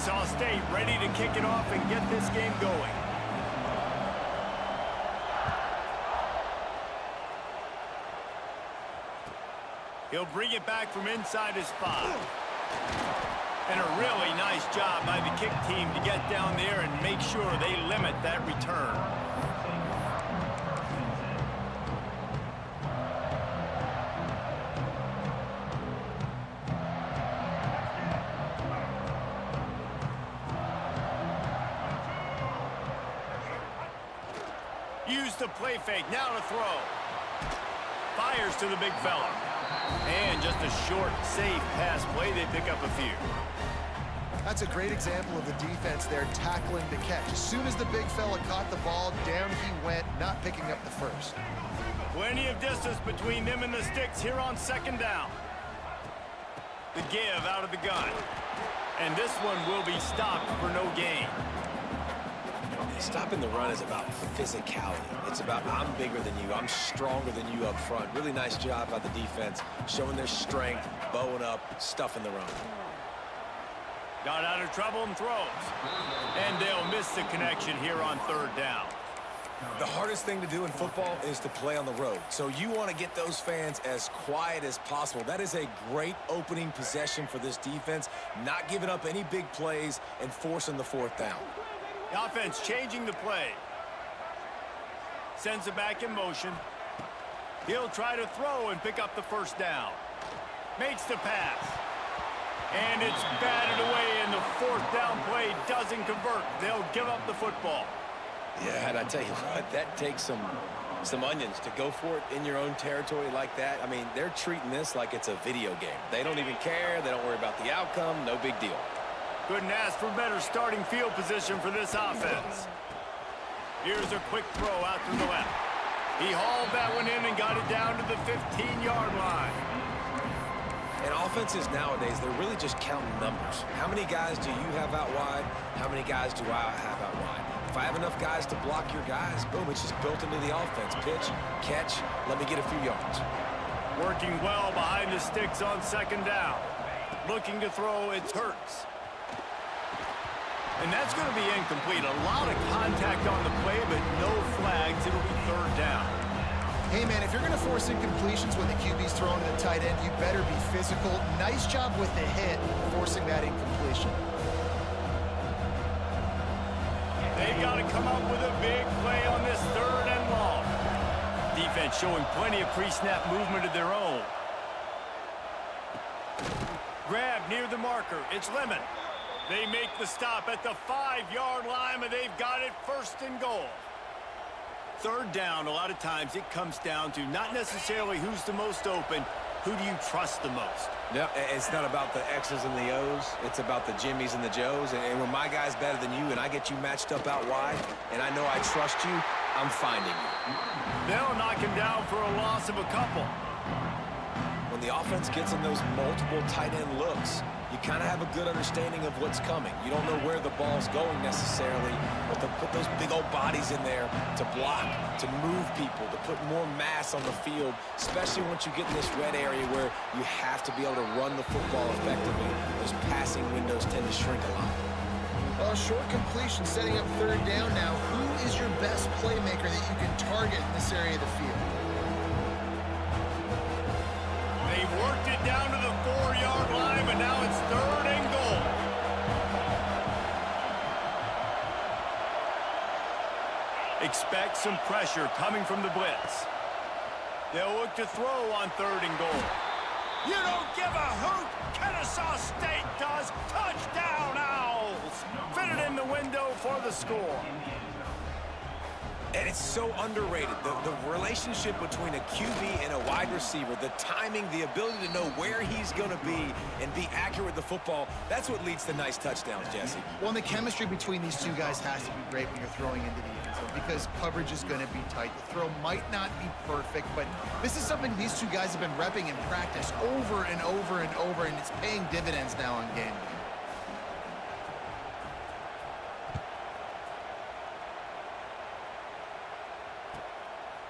Kennesaw State ready to kick it off and get this game going. He'll bring it back from inside his 5. And a really nice job by the kick team to get down there and make sure they limit that return. Use the play fake, now to throw. Fires to the big fella. And just a short, safe pass play, they pick up a few. That's a great example of the defense there tackling the catch. As soon as the big fella caught the ball, down he went, not picking up the first. Plenty of distance between them and the sticks here on second down. The give out of the gun. And this one will be stopped for no gain. Stopping the run is about physicality. It's about I'm bigger than you, I'm stronger than you up front. Really nice job by the defense, showing their strength, bowing up, stuffing the run. Got out of trouble and throws. And they'll miss the connection here on third down. The hardest thing to do in football is to play on the road. So you want to get those fans as quiet as possible. That is a great opening possession for this defense, not giving up any big plays and forcing the fourth down. The offense changing the play. Sends it back in motion. He'll try to throw and pick up the first down. Makes the pass. And it's batted away, and the fourth down play doesn't convert. They'll give up the football. Yeah, and I tell you what, that takes some onions to go for it in your own territory like that. I mean, they're treating this like it's a video game. They don't even care. They don't worry about the outcome. No big deal. Couldn't ask for better starting field position for this offense. Here's a quick throw out to the left. He hauled that one in and got it down to the 15-yard line. And offenses nowadays, they're really just counting numbers. How many guys do you have out wide? How many guys do I have out wide? If I have enough guys to block your guys, boom, it's just built into the offense. Pitch, catch, let me get a few yards. Working well behind the sticks on second down. Looking to throw, it's Hurts. And that's going to be incomplete. A lot of contact on the play, but no flags. It'll be third down. Hey, man, if you're going to force incompletions when the QB's throwing to the tight end, you better be physical. Nice job with the hit, forcing that incompletion. They've got to come up with a big play on this third and long. Defense showing plenty of pre-snap movement of their own. Grab near the marker. It's Lemon. They make the stop at the 5-yard line, but they've got it first and goal. Third down, a lot of times it comes down to not necessarily who's the most open, who do you trust the most? Yeah, it's not about the X's and the O's. It's about the Jimmys and the Joes. And when my guy's better than you and I get you matched up out wide and I know I trust you, I'm finding you. They'll knock him down for a loss of a couple. When the offense gets in those multiple tight end looks, you kind of have a good understanding of what's coming. You don't know where the ball's going necessarily, but to put those big old bodies in there to block, to move people, to put more mass on the field, especially once you get in this red area where you have to be able to run the football effectively. Those passing windows tend to shrink a lot. Well, short completion setting up third down now. Who is your best playmaker that you can target in this area of the field? They worked it down to the 4-yard line, but now it's third and goal. Expect some pressure coming from the blitz. They'll look to throw on third and goal. You don't give a hoot. Kennesaw State does. Touchdown, Owls. Fitted in the window for the score. And it's so underrated. The relationship between a QB and a wide receiver, the timing, the ability to know where he's going to be and be accurate with the football, that's what leads to nice touchdowns, Jesse. Well, and the chemistry between these two guys has to be great when you're throwing into the end zone because coverage is going to be tight. The throw might not be perfect, but this is something these two guys have been repping in practice over and over and over, and it's paying dividends now on game day.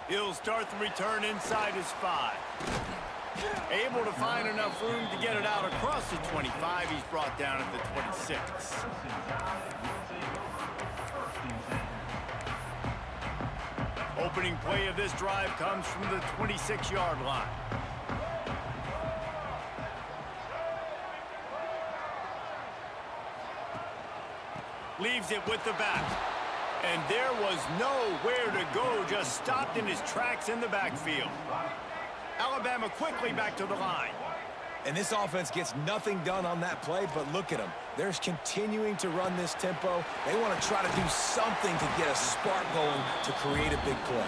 He'll start the return inside his 5. Able to find enough room to get it out across the 25. He's brought down at the 26. Opening play of this drive comes from the 26-yard line. Leaves it with the back. And there was nowhere to go, just stopped in his tracks in the backfield. Alabama quickly back to the line. And this offense gets nothing done on that play, but look at them. They're continuing to run this tempo. They want to try to do something to get a spark going to create a big play.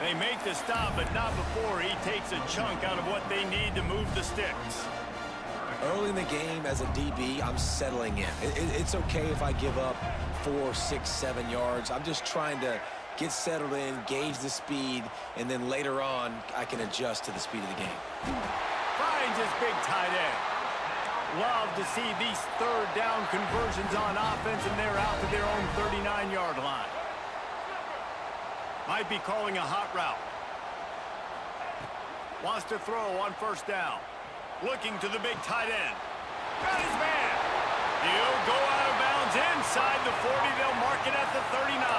They make the stop, but not before he takes a chunk out of what they need to move the sticks. Early in the game, as a DB, I'm settling in. It's okay if I give up 4, 6, 7 yards. I'm just trying to get settled in, gauge the speed, and then later on, I can adjust to the speed of the game. Finds his big tight end. Love to see these third down conversions on offense, and they're out to their own 39-yard line. Might be calling a hot route. Wants to throw on first down. Looking to the big tight end. Got his man. He'll go out of bounds inside the 40. They'll mark it at the 39.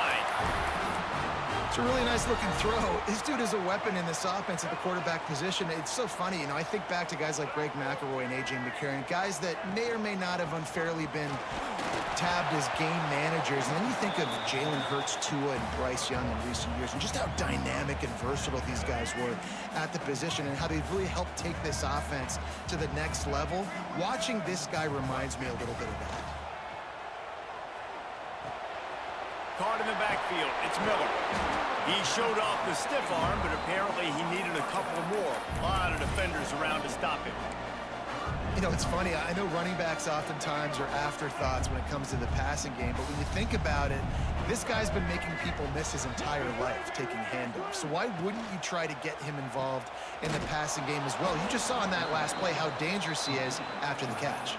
It's a really nice-looking throw. This dude is a weapon in this offense at the quarterback position. It's so funny, you know, I think back to guys like Greg McElroy and A.J. McCarron, guys that may or may not have unfairly been tabbed as game managers. And then you think of Jalen Hurts, Tua, and Bryce Young in recent years, and just how dynamic and versatile these guys were at the position and how they've really helped take this offense to the next level. Watching this guy reminds me a little bit of that. Caught in the backfield, it's Miller. He showed off the stiff arm, but apparently he needed a couple more. A lot of defenders around to stop him. You know, it's funny. I know running backs oftentimes are afterthoughts when it comes to the passing game, but when you think about it, this guy's been making people miss his entire life taking handoffs. So why wouldn't you try to get him involved in the passing game as well? You just saw in that last play how dangerous he is after the catch.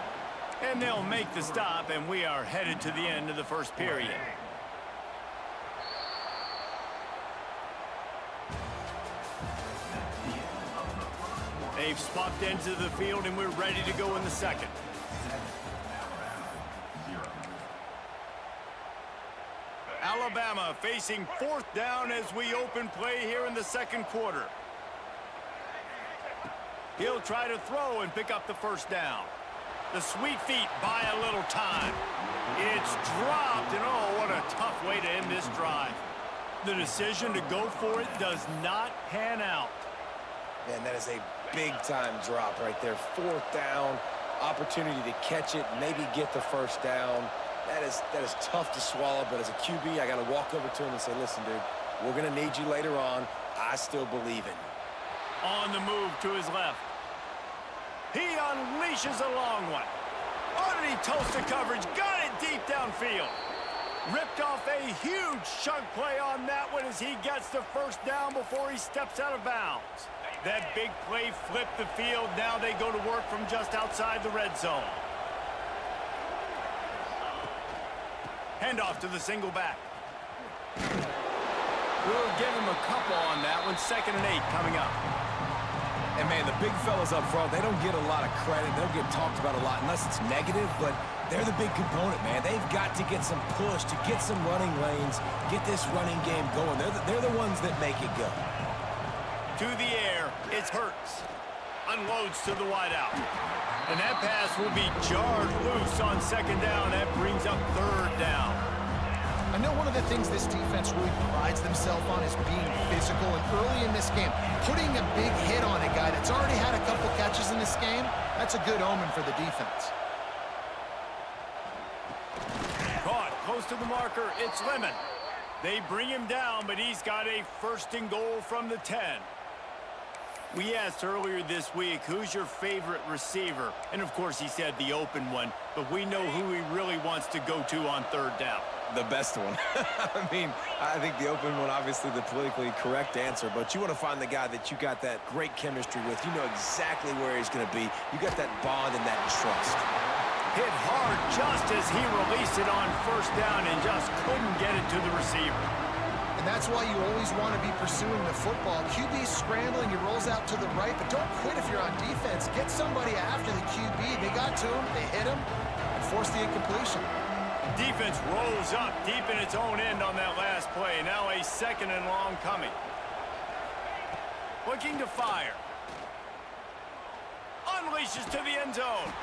And they'll make the stop, and we are headed to the end of the first period. They've swapped ends of the field, and we're ready to go in the second. Alabama facing fourth down as we open play here in the second quarter. He'll try to throw and pick up the first down. The sweet feet buy a little time. It's dropped, and oh, what a tough way to end this drive. The decision to go for it does not pan out. Man, that is a big-time drop right there. Fourth down, opportunity to catch it, maybe get the first down. That is tough to swallow, but as a QB, I got to walk over to him and say, listen, dude, we're going to need you later on. I still believe in you. On the move to his left. He unleashes a long one. Oh, did he toast the coverage? Got it deep downfield. Ripped off a huge chunk play on that one as he gets the first down before he steps out of bounds. That big play flipped the field. Now they go to work from just outside the red zone. Handoff to the single back. We'll give him a couple on that one. 2nd and 8 coming up. And, man, the big fellas up front, they don't get a lot of credit. They'll get talked about a lot unless it's negative, but they're the big component, man. They've got to get some push, to get some running lanes, get this running game going. They're the ones that make it go. To the air, it's Hurts. Unloads to the wideout. And that pass will be jarred loose on 2nd down. That brings up 3rd down. I know one of the things this defense really prides themselves on is being physical, and early in this game, putting a big hit on a guy that's already had a couple catches in this game, that's a good omen for the defense. Caught close to the marker, it's Lemon. They bring him down, but he's got a 1st and goal from the 10. We asked earlier this week, who's your favorite receiver? And, of course, he said the open one, but we know who he really wants to go to on 3rd down. The best one. I mean, I think the open one, obviously the politically correct answer, but you want to find the guy that you got that great chemistry with. You know exactly where he's going to be. You got that bond and that trust. Hit hard just as he released it on 1st down and just couldn't get it to the receiver. And that's why you always want to be pursuing the football. QB's scrambling, he rolls out to the right, but don't quit if you're on defense. Get somebody after the QB. They got to him, they hit him, and forced the incompletion. Defense rolls up deep in its own end on that last play. Now a 2nd and long coming. Looking to fire. Unleashes to the end zone.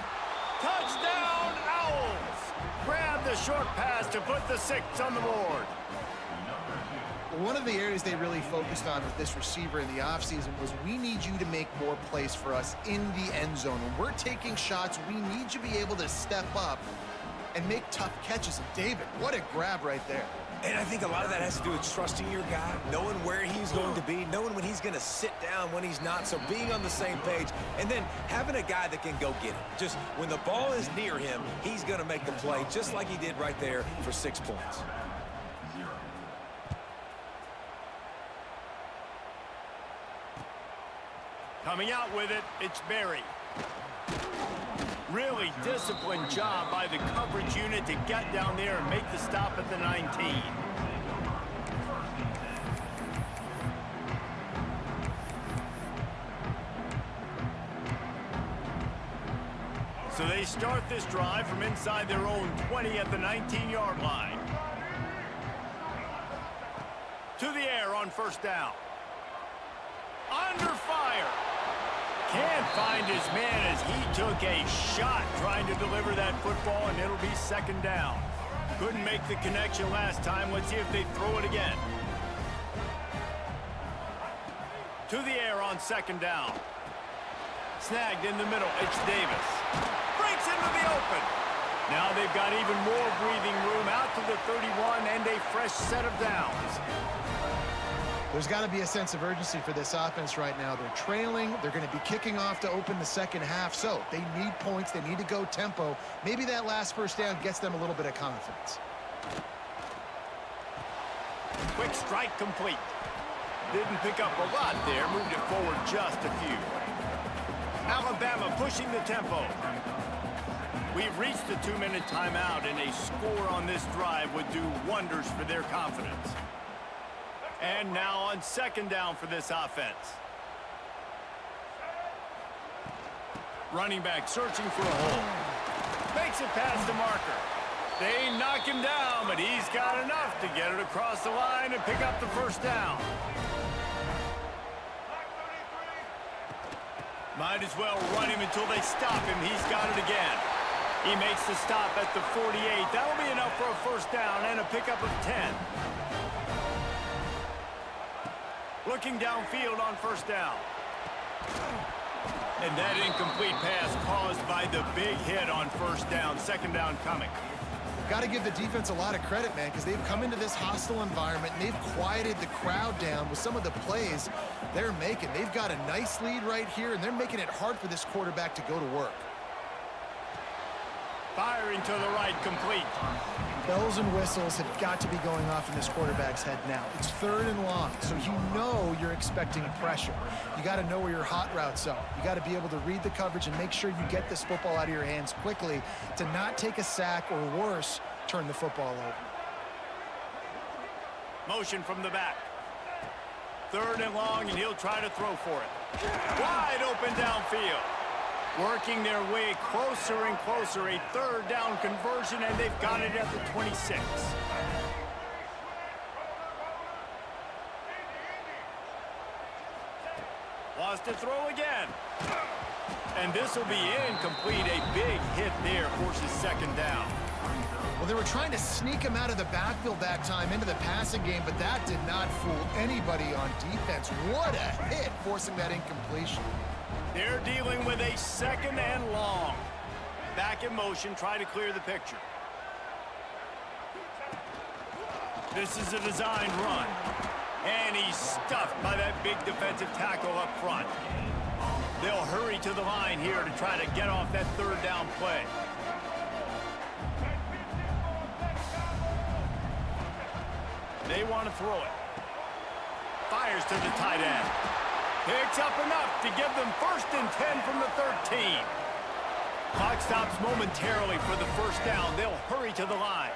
Touchdown, Owls! Grab the short pass to put the 6 on the board. One of the areas they really focused on with this receiver in the offseason was we need you to make more plays for us in the end zone. When we're taking shots, we need you to be able to step up and make tough catches. And David, what a grab right there. And I think a lot of that has to do with trusting your guy, knowing where he's going to be, knowing when he's going to sit down, when he's not, so being on the same page, and then having a guy that can go get it. Just when the ball is near him, he's going to make the play, just like he did right there for 6 points. Coming out with it, it's Berry. Really disciplined job by the coverage unit to get down there and make the stop at the 19. So they start this drive from inside their own 20 at the 19-yard line. To the air on 1st down. Under fire. Can't find his man as he took a shot trying to deliver that football, and it'll be 2nd down. Couldn't make the connection last time. Let's see if they throw it again. To the air on 2nd down. Snagged in the middle. It's Davis. Breaks into the open. Now they've got even more breathing room out to the 31 and a fresh set of downs. There's got to be a sense of urgency for this offense right now. They're trailing. They're going to be kicking off to open the 2nd half. So they need points. They need to go tempo. Maybe that last 1st down gets them a little bit of confidence. Quick strike complete. Didn't pick up a lot there. Moved it forward just a few. Alabama pushing the tempo. We've reached the 2-minute timeout, and a score on this drive would do wonders for their confidence. And now on 2nd down for this offense. Running back searching for a hole. Makes it past the marker. They knock him down, but he's got enough to get it across the line and pick up the 1st down. Might as well run him until they stop him. He's got it again. He makes the stop at the 48. That'll be enough for a 1st down and a pickup of 10. Looking downfield on 1st down. And that incomplete pass caused by the big hit on 1st down. 2nd down coming. Got to give the defense a lot of credit, man, because they've come into this hostile environment and they've quieted the crowd down with some of the plays they're making. They've got a nice lead right here, and they're making it hard for this quarterback to go to work. Firing to the right, complete. Bells and whistles have got to be going off in this quarterback's head now. It's 3rd and long, so you know you're expecting pressure. You got to know where your hot routes are. You got to be able to read the coverage and make sure you get this football out of your hands quickly to not take a sack or worse, turn the football over. Motion from the back. 3rd and long, and he'll try to throw for it. Wide open downfield. Working their way closer and closer. A 3rd down conversion, and they've got it at the 26. Lost to throw again. And this will be incomplete. A big hit there forces 2nd down. Well, they were trying to sneak him out of the backfield that time into the passing game, but that did not fool anybody on defense. What a hit, forcing that incompletion. They're dealing with a 2nd and long. Back in motion, try to clear the picture. This is a designed run. And he's stuffed by that big defensive tackle up front. They'll hurry to the line here to try to get off that 3rd down play. They want to throw it. Fires to the tight end. Picks up enough to give them 1st and 10 from the 13. Clock stops momentarily for the 1st down. They'll hurry to the line.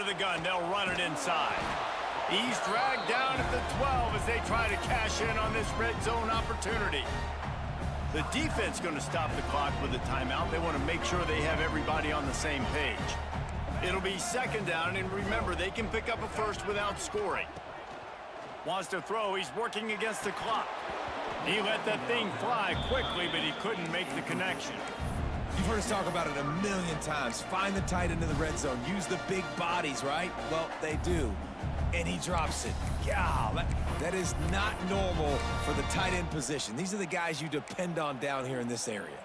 of the gun. They'll run it inside. He's dragged down at the 12 as they try to cash in on this red zone opportunity. The defense going to stop the clock with a timeout. They want to make sure they have everybody on the same page. It'll be second down, and remember, they can pick up a first without scoring. Wants to throw. He's working against the clock. He let that thing fly quickly, but he couldn't make the connection. You've heard us talk about it a million times. Find the tight end in the red zone. Use the big bodies, right? Well, they do. And he drops it. God, that is not normal for the tight end position. These are the guys you depend on down here in this area.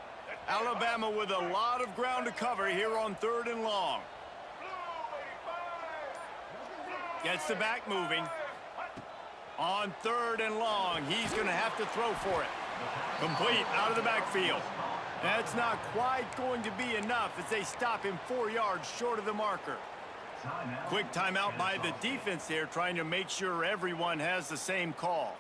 Alabama with a lot of ground to cover here on 3rd and long. Gets the back moving. On 3rd and long, he's going to have to throw for it. Complete out of the backfield. That's not quite going to be enough as they stop him 4 yards short of the marker. Quick timeout by the defense there, trying to make sure everyone has the same call.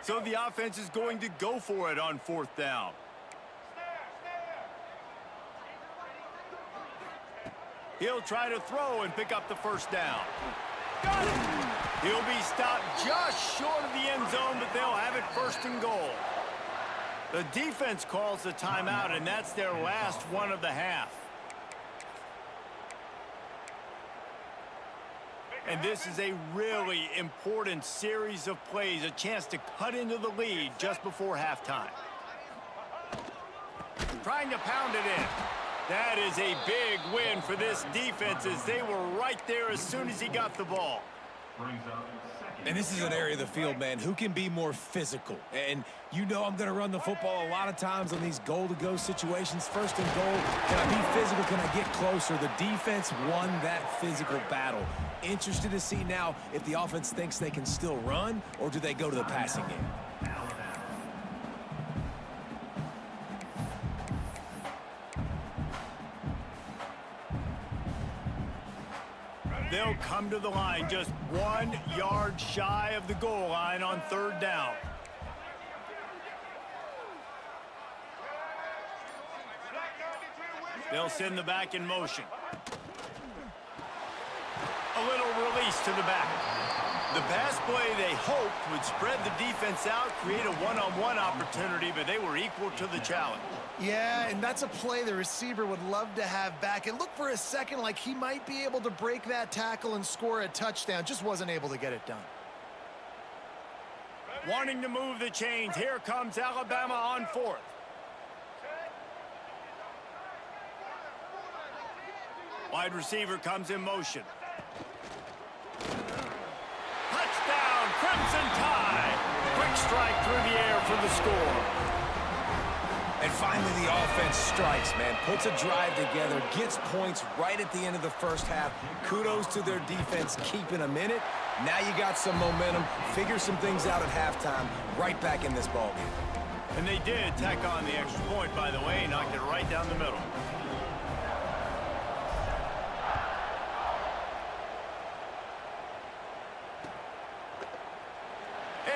So the offense is going to go for it on 4th down. He'll try to throw and pick up the first down. Got it! He'll be stopped just short of the end zone, but they'll have it 1st and goal. The defense calls the timeout, and that's their last one of the half. And this is a really important series of plays, a chance to cut into the lead just before halftime. Trying to pound it in. That is a big win for this defense as they were right there as soon as he got the ball. And this is an area of the field, man, who can be more physical. And you know I'm going to run the football a lot of times on these goal-to-go situations. 1st and goal, can I be physical? Can I get closer? The defense won that physical battle. Interested to see now if the offense thinks they can still run, or do they go to the passing game? They'll come to the line just 1 yard shy of the goal line on 3rd down. They'll send the back in motion. A little release to the back. The pass play they hoped would spread the defense out, create a one-on-one opportunity, but they were equal to the challenge. Yeah, and that's a play the receiver would love to have back. It looked for a second like he might be able to break that tackle and score a touchdown. Just wasn't able to get it done. Wanting to move the chains. Here comes Alabama on 4th. Wide receiver comes in motion. Touchdown, Crimson Tide. Quick strike through the air for the score. And finally, the offense strikes, man. Puts a drive together, gets points right at the end of the 1st half. Kudos to their defense, keeping them in it. Now you got some momentum. Figure some things out at halftime. Right back in this ballgame. And they did tack on the extra point, by the way, knocked it right down the middle.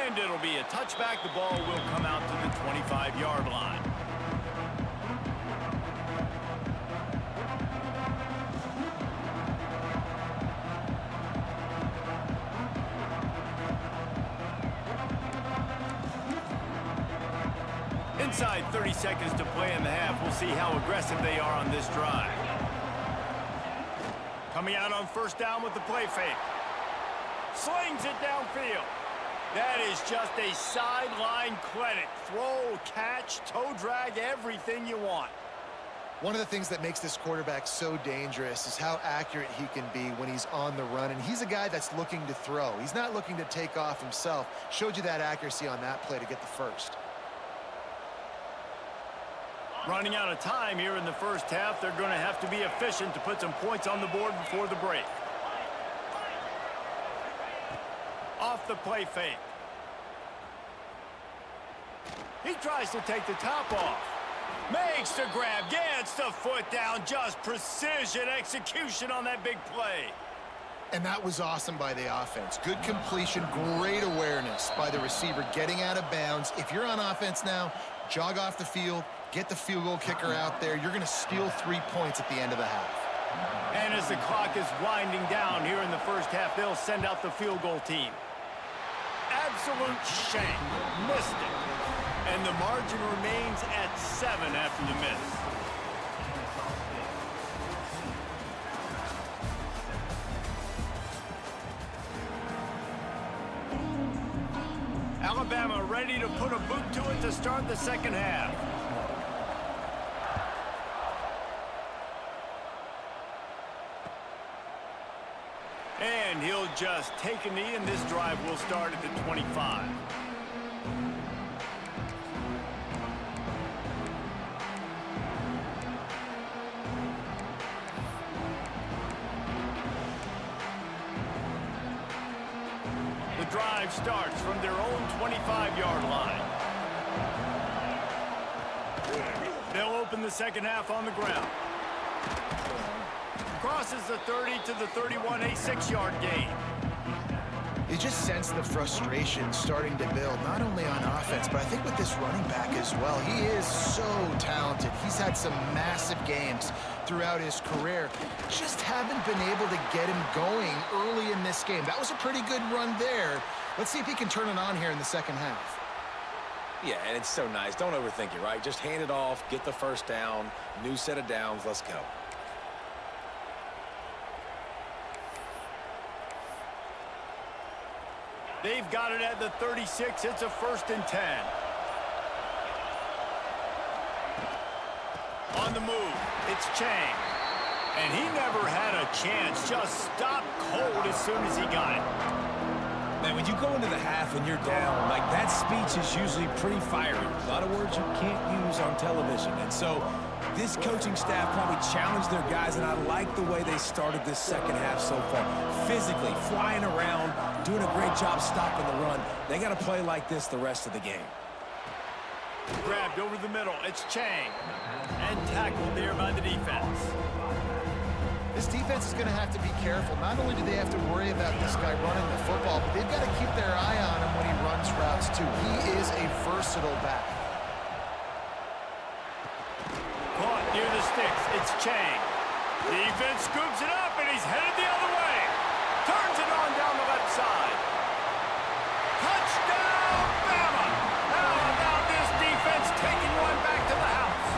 And it'll be a touchback. The ball will come out to the 25-yard line. Inside 30 seconds to play in the half. We'll see how aggressive they are on this drive. Coming out on 1st down with the play fake. Slings it downfield. That is just a sideline clinic. Throw, catch, toe drag, everything you want. One of the things that makes this quarterback so dangerous is how accurate he can be when he's on the run. And he's a guy that's looking to throw. He's not looking to take off himself. Showed you that accuracy on that play to get the first. Running out of time here in the 1st half. They're going to have to be efficient to put some points on the board before the break. Off the play fake. He tries to take the top off. Makes the grab, gets the foot down. Just precision execution on that big play. And that was awesome by the offense. Good completion, great awareness by the receiver getting out of bounds. If you're on offense now, jog off the field, get the field goal kicker out there. You're going to steal 3 points at the end of the half. And as the clock is winding down here in the first half, they'll send out the field goal team. Absolute shank. Missed it. And the margin remains at 7 after the miss. Alabama ready to put a boot to it to start the second half. And he'll just take a knee, and this drive will start at the 25. The drive starts from their own 25-yard line. They'll open the second half on the ground. Crosses the 30 to the 31, a 6-yard gain. You just sense the frustration starting to build, not only on offense, but I think with this running back as well. He is so talented. He's had some massive games throughout his career. Just haven't been able to get him going early in this game. That was a pretty good run there. Let's see if he can turn it on here in the second half. Yeah, and it's so nice. Don't overthink it, right? Just hand it off, get the first down, new set of downs, let's go. They've got it at the 36. It's a 1st and 10. On the move, it's Chang. And he never had a chance. Just stopped cold as soon as he got it. Man, when you go into the half and you're down, like, that speech is usually pretty fiery. A lot of words you can't use on television. And so this coaching staff probably challenged their guys, and I like the way they started this second half so far. Physically, flying around, doing a great job stopping the run. They got to play like this the rest of the game. Grabbed over the middle. It's Chang. And tackled there by the defense. This defense is going to have to be careful. Not only do they have to worry about this guy running the football, but they've got to keep their eye on him when he runs routes, too. He is a versatile back. Caught near the sticks. It's Chang. Defense scoops it up, and he's headed the other way. Turns it on down the left side. Touchdown, Bama! How about this defense taking one back to the house?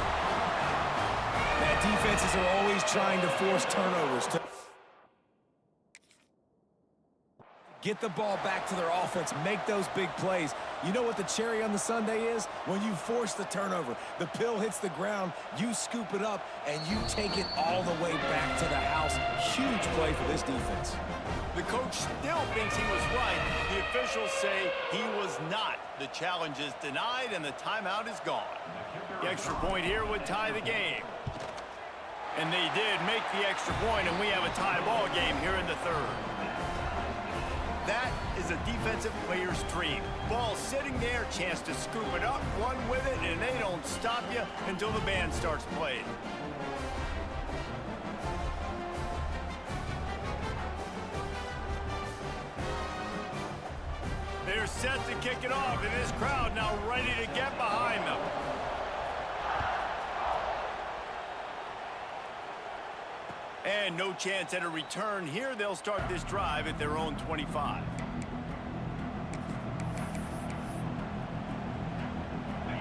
Man, defenses are always trying to force turnovers to get the ball back to their offense, make those big plays. You know what the cherry on the sundae is? When you force the turnover, the pill hits the ground, you scoop it up, and you take it all the way back to the house. Huge play for this defense. The coach still thinks he was right. The officials say he was not. The challenge is denied, and the timeout is gone. The extra point here would tie the game. And they did make the extra point, and we have a tie ball game here in the third. That is a defensive player's dream. Ball sitting there, chance to scoop it up, run with it, and they don't stop you until the band starts playing. They're set to kick it off, and this crowd now ready to get behind them. And no chance at a return here. They'll start this drive at their own 25.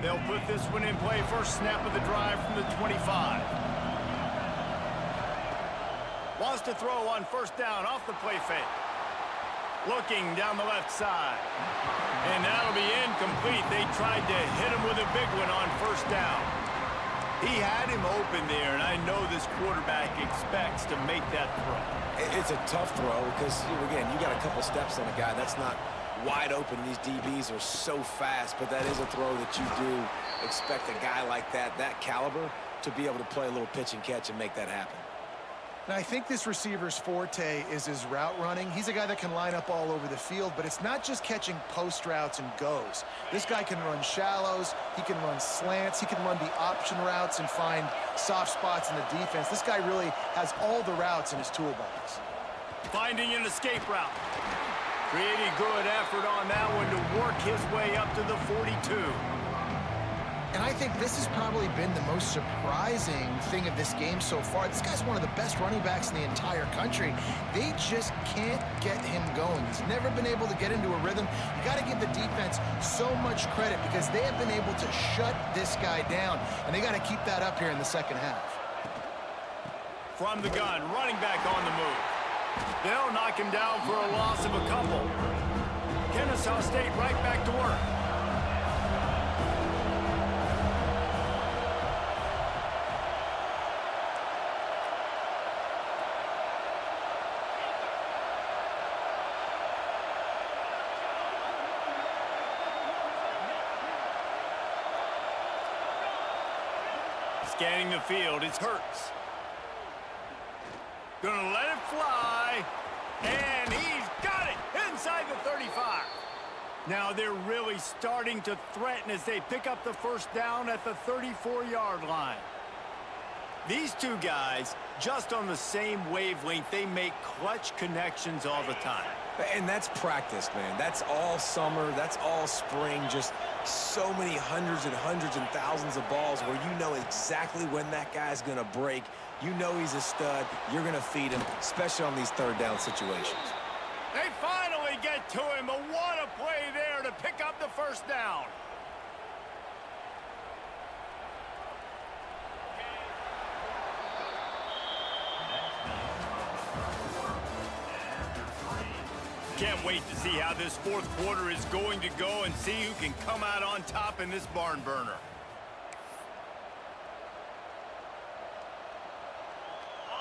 They'll put this one in play. First snap of the drive from the 25. Wants to throw on first down off the play fake. Looking down the left side. And that'll be incomplete. They tried to hit him with a big one on first down. He had him open there, and I know this quarterback expects to make that throw. It's a tough throw because, again, you got a couple steps on a guy. That's not wide open. These DBs are so fast, but that is a throw that you do expect a guy like that caliber, to be able to play a little pitch and catch and make that happen. Now, I think this receiver's forte is his route running. He's a guy that can line up all over the field, but it's not just catching post routes and goes. This guy can run shallows, he can run slants, he can run the option routes and find soft spots in the defense. This guy really has all the routes in his toolbox. Finding an escape route. Pretty good effort on that one to work his way up to the 42. And I think this has probably been the most surprising thing of this game so far. This guy's one of the best running backs in the entire country. They just can't get him going. He's never been able to get into a rhythm. You got to give the defense so much credit because they have been able to shut this guy down, and they got to keep that up here in the second half. From the gun, running back on the move. They'll knock him down for a loss of a couple. Kennesaw State right back to work. Scanning the field, it's Hurts. Gonna let it fly, and he's got it inside the 35. Now they're really starting to threaten as they pick up the first down at the 34-yard line. These two guys, just on the same wavelength, they make clutch connections all the time. And that's practice, man. That's all summer. That's all spring. Just so many hundreds and thousands of balls where you know exactly when that guy's going to break. You know he's a stud. You're going to feed him, especially on these third down situations. They finally get to him, but what a play there to pick up the first down. Can't wait to see how this fourth quarter is going to go and see who can come out on top in this barn burner.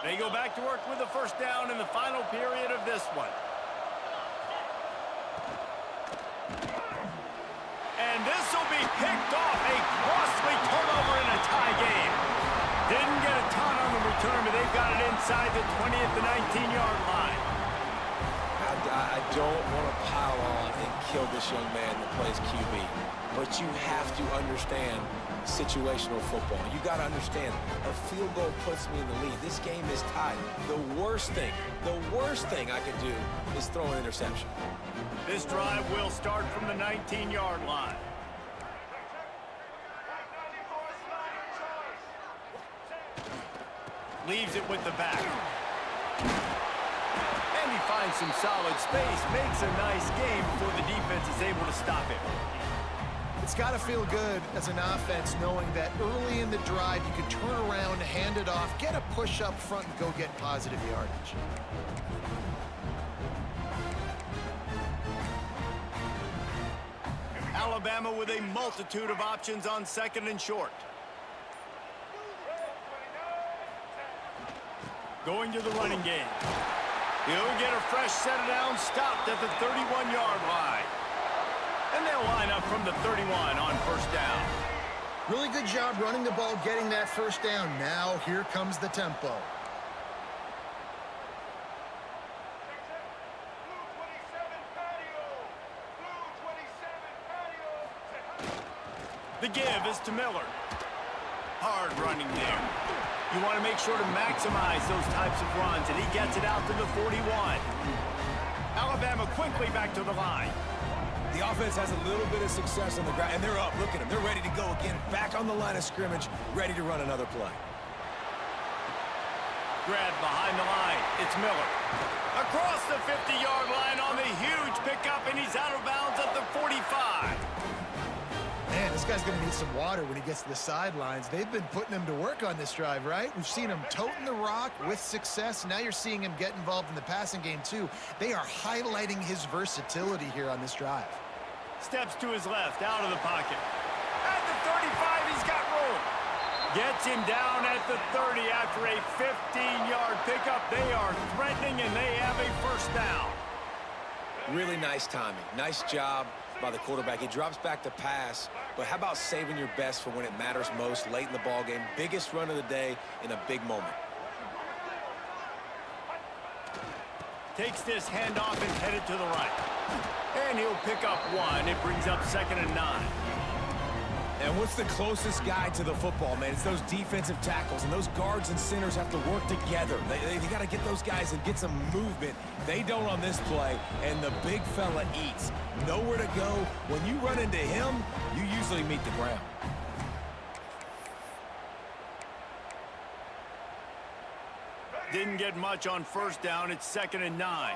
They go back to work with the first down in the final period of this one. And this will be picked off. A costly turnover in a tie game. Didn't get a ton on the return, but they've got it inside the 20 at the 19-yard line. I don't want to pile on and kill this young man that plays QB, but you have to understand situational football. You got to understand, a field goal puts me in the lead. This game is tied. The worst thing I could do is throw an interception. This drive will start from the 19-yard line. Leaves it with the back. And he finds some solid space, makes a nice game before the defense is able to stop him. It's got to feel good as an offense knowing that early in the drive you can turn around, hand it off, get a push up front, and go get positive yardage. Alabama with a multitude of options on second and short. Going to the running game. He'll get a fresh set of downs stopped at the 31-yard line. And they'll line up from the 31 on first down. Really good job running the ball, getting that first down. Now here comes the tempo. The give is to Miller. Hard running there. You want to make sure to maximize those types of runs, and he gets it out to the 41. Alabama quickly back to the line. The offense has a little bit of success on the ground, and they're up. Look at them. They're ready to go again. Back on the line of scrimmage, ready to run another play. Grab behind the line. It's Miller. Across the 50-yard line on the huge pickup, and he's out of bounds at the 45. Man, this guy's going to need some water when he gets to the sidelines. They've been putting him to work on this drive, right? We've seen him toting the rock with success. Now you're seeing him get involved in the passing game, too. They are highlighting his versatility here on this drive. Steps to his left, out of the pocket. At the 35, he's got room. Gets him down at the 30 after a 15-yard pickup. They are threatening, and they have a first down. Really nice timing. Nice job by the quarterback. He drops back to pass, but how about saving your best for when it matters most late in the ball game? Biggest run of the day in a big moment. Takes this handoff and headed to the right. And he'll pick up one. It brings up 2nd and 9. And what's the closest guy to the football, man? It's those defensive tackles, and those guards and centers have to work together. They got to get those guys and get some movement. They don't on this play, and the big fella eats. Nowhere to go. When you run into him, you usually meet the ground. Didn't get much on first down. It's 2nd and 9.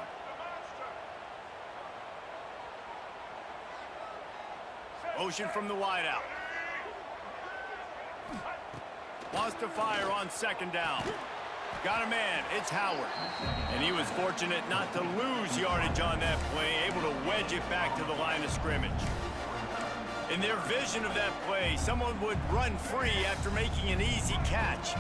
Motion from the wideout. Wants to fire on 2nd down. Got a man. It's Howard. And he was fortunate not to lose yardage on that play, able to wedge it back to the line of scrimmage. In their vision of that play, someone would run free after making an easy catch.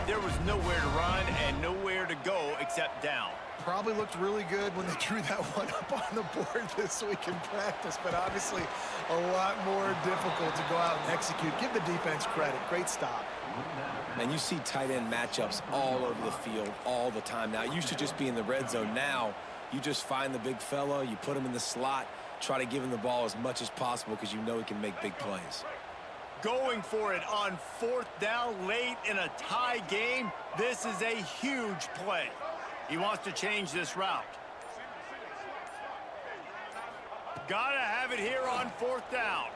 There was nowhere to run and nowhere to go except down. Probably looked really good when they drew that one up on the board this week in practice, but obviously a lot more difficult to go out and execute. Give the defense credit. Great stop. And you see tight end matchups all over the field all the time now. It used to just be in the red zone. Now you just find the big fella, you put him in the slot, try to give him the ball as much as possible because you know he can make big plays. Going for it on 4th down late in a tie game. This is a huge play. He wants to change this route. Gotta have it here on 4th down.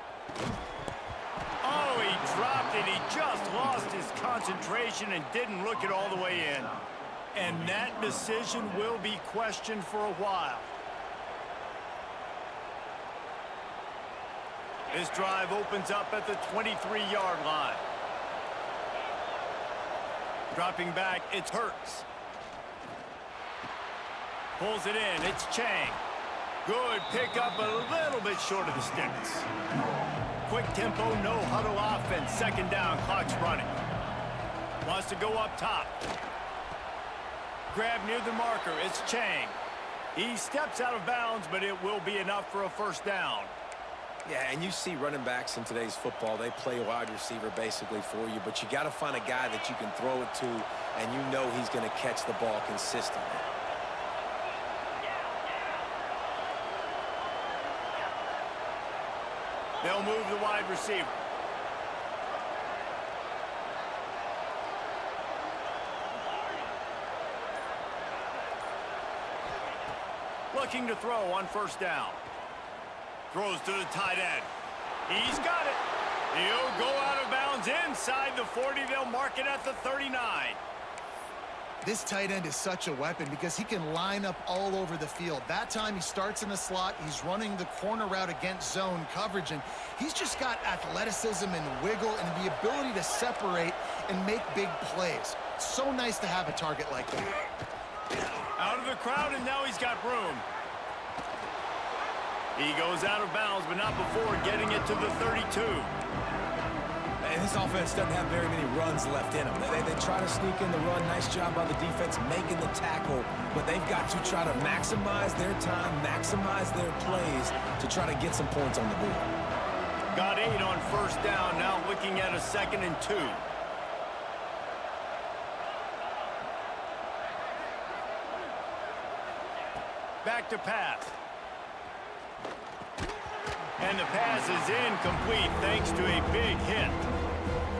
Oh, he dropped it. He just lost his concentration and didn't look it all the way in. And that decision will be questioned for a while. This drive opens up at the 23-yard line. Dropping back, it's Hurts. Pulls it in, it's Chang. Good pickup, a little bit short of the sticks. Quick tempo, no huddle offense. 2nd down, clock's running. Wants to go up top. Grab near the marker, it's Chang. He steps out of bounds, but it will be enough for a 1st down. Yeah, and you see running backs in today's football, they play wide receiver basically for you, but you got to find a guy that you can throw it to, and you know he's going to catch the ball consistently. They'll move the wide receiver. Looking to throw on 1st down. Throws to the tight end. He's got it. He'll go out of bounds inside the 40. They'll mark it at the 39. This tight end is such a weapon because he can line up all over the field. That time he starts in the slot. He's running the corner route against zone coverage, and he's just got athleticism and wiggle and the ability to separate and make big plays. So nice to have a target like that. Out of the crowd, and now he's got room. He goes out of bounds, but not before getting it to the 32. And this offense doesn't have very many runs left in them. They try to sneak in the run. Nice job by the defense making the tackle, but they've got to try to maximize their time, maximize their plays to try to get some points on the board. Got 8 on 1st down, now looking at a 2nd and 2. Back to pass. And the pass is incomplete thanks to a big hit.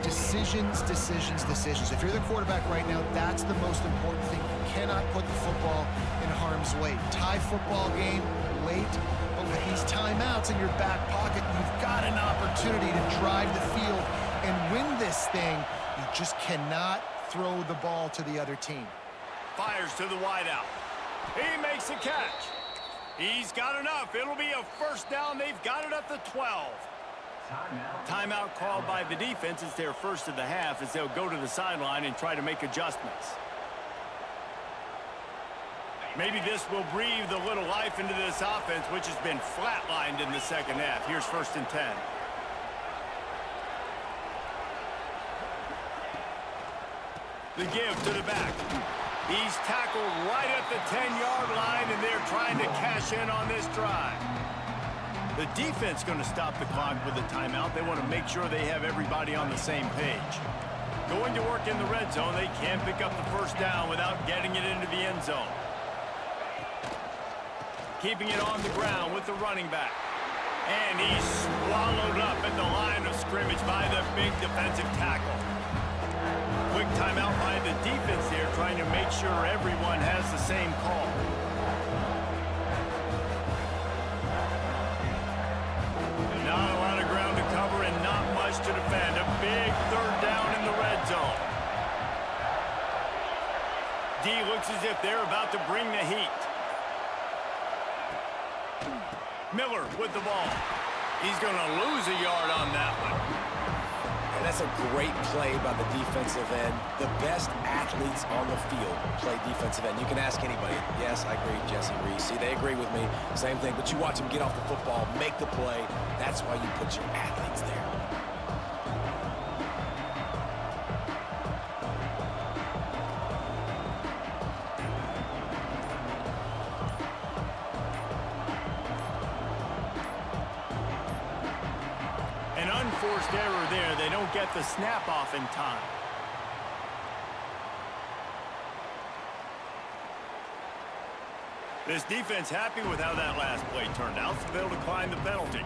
Decisions, decisions, decisions. If you're the quarterback right now, that's the most important thing. You cannot put the football in harm's way. Tie football game, late, but with these timeouts in your back pocket, you've got an opportunity to drive the field and win this thing. You just cannot throw the ball to the other team. Fires to the wideout. He makes a catch. He's got enough. It'll be a 1st down. They've got it at the 12. Timeout called by the defense. It's their first of the half as they'll go to the sideline and try to make adjustments. Maybe this will breathe a little life into this offense, which has been flatlined in the 2nd half. Here's 1st and 10. The give to the back. He's tackled right at the 10-yard line, and they're trying to cash in on this drive. The defense going to stop the clock with a timeout. They want to make sure they have everybody on the same page. Going to work in the red zone. They can't pick up the 1st down without getting it into the end zone. Keeping it on the ground with the running back. And he's swallowed up at the line of scrimmage by the big defensive tackle. Quick timeout by the defense there, trying to make sure everyone has the same call. Not a lot of ground to cover and not much to defend. A big third down in the red zone. D looks as if they're about to bring the heat. Miller with the ball. He's going to lose a yard on that one. And that's a great play by the defensive end. The best athletes on the field play defensive end. You can ask anybody. Yes, I agree, Jesse Reese. See, they agree with me. Same thing. But you watch them get off the football, make the play. That's why you put your athletes there. An unforced error there. They don't get the snap off in time. This defense happy with how that last play turned out, so they'll decline the penalty.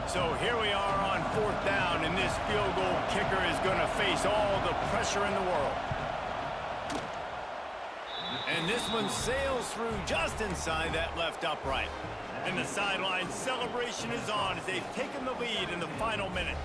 So here we are on 4th down, and this field goal kicker is going to face all the pressure in the world. And this one sails through just inside that left upright. And the sideline celebration is on as they've taken the lead in the final minute.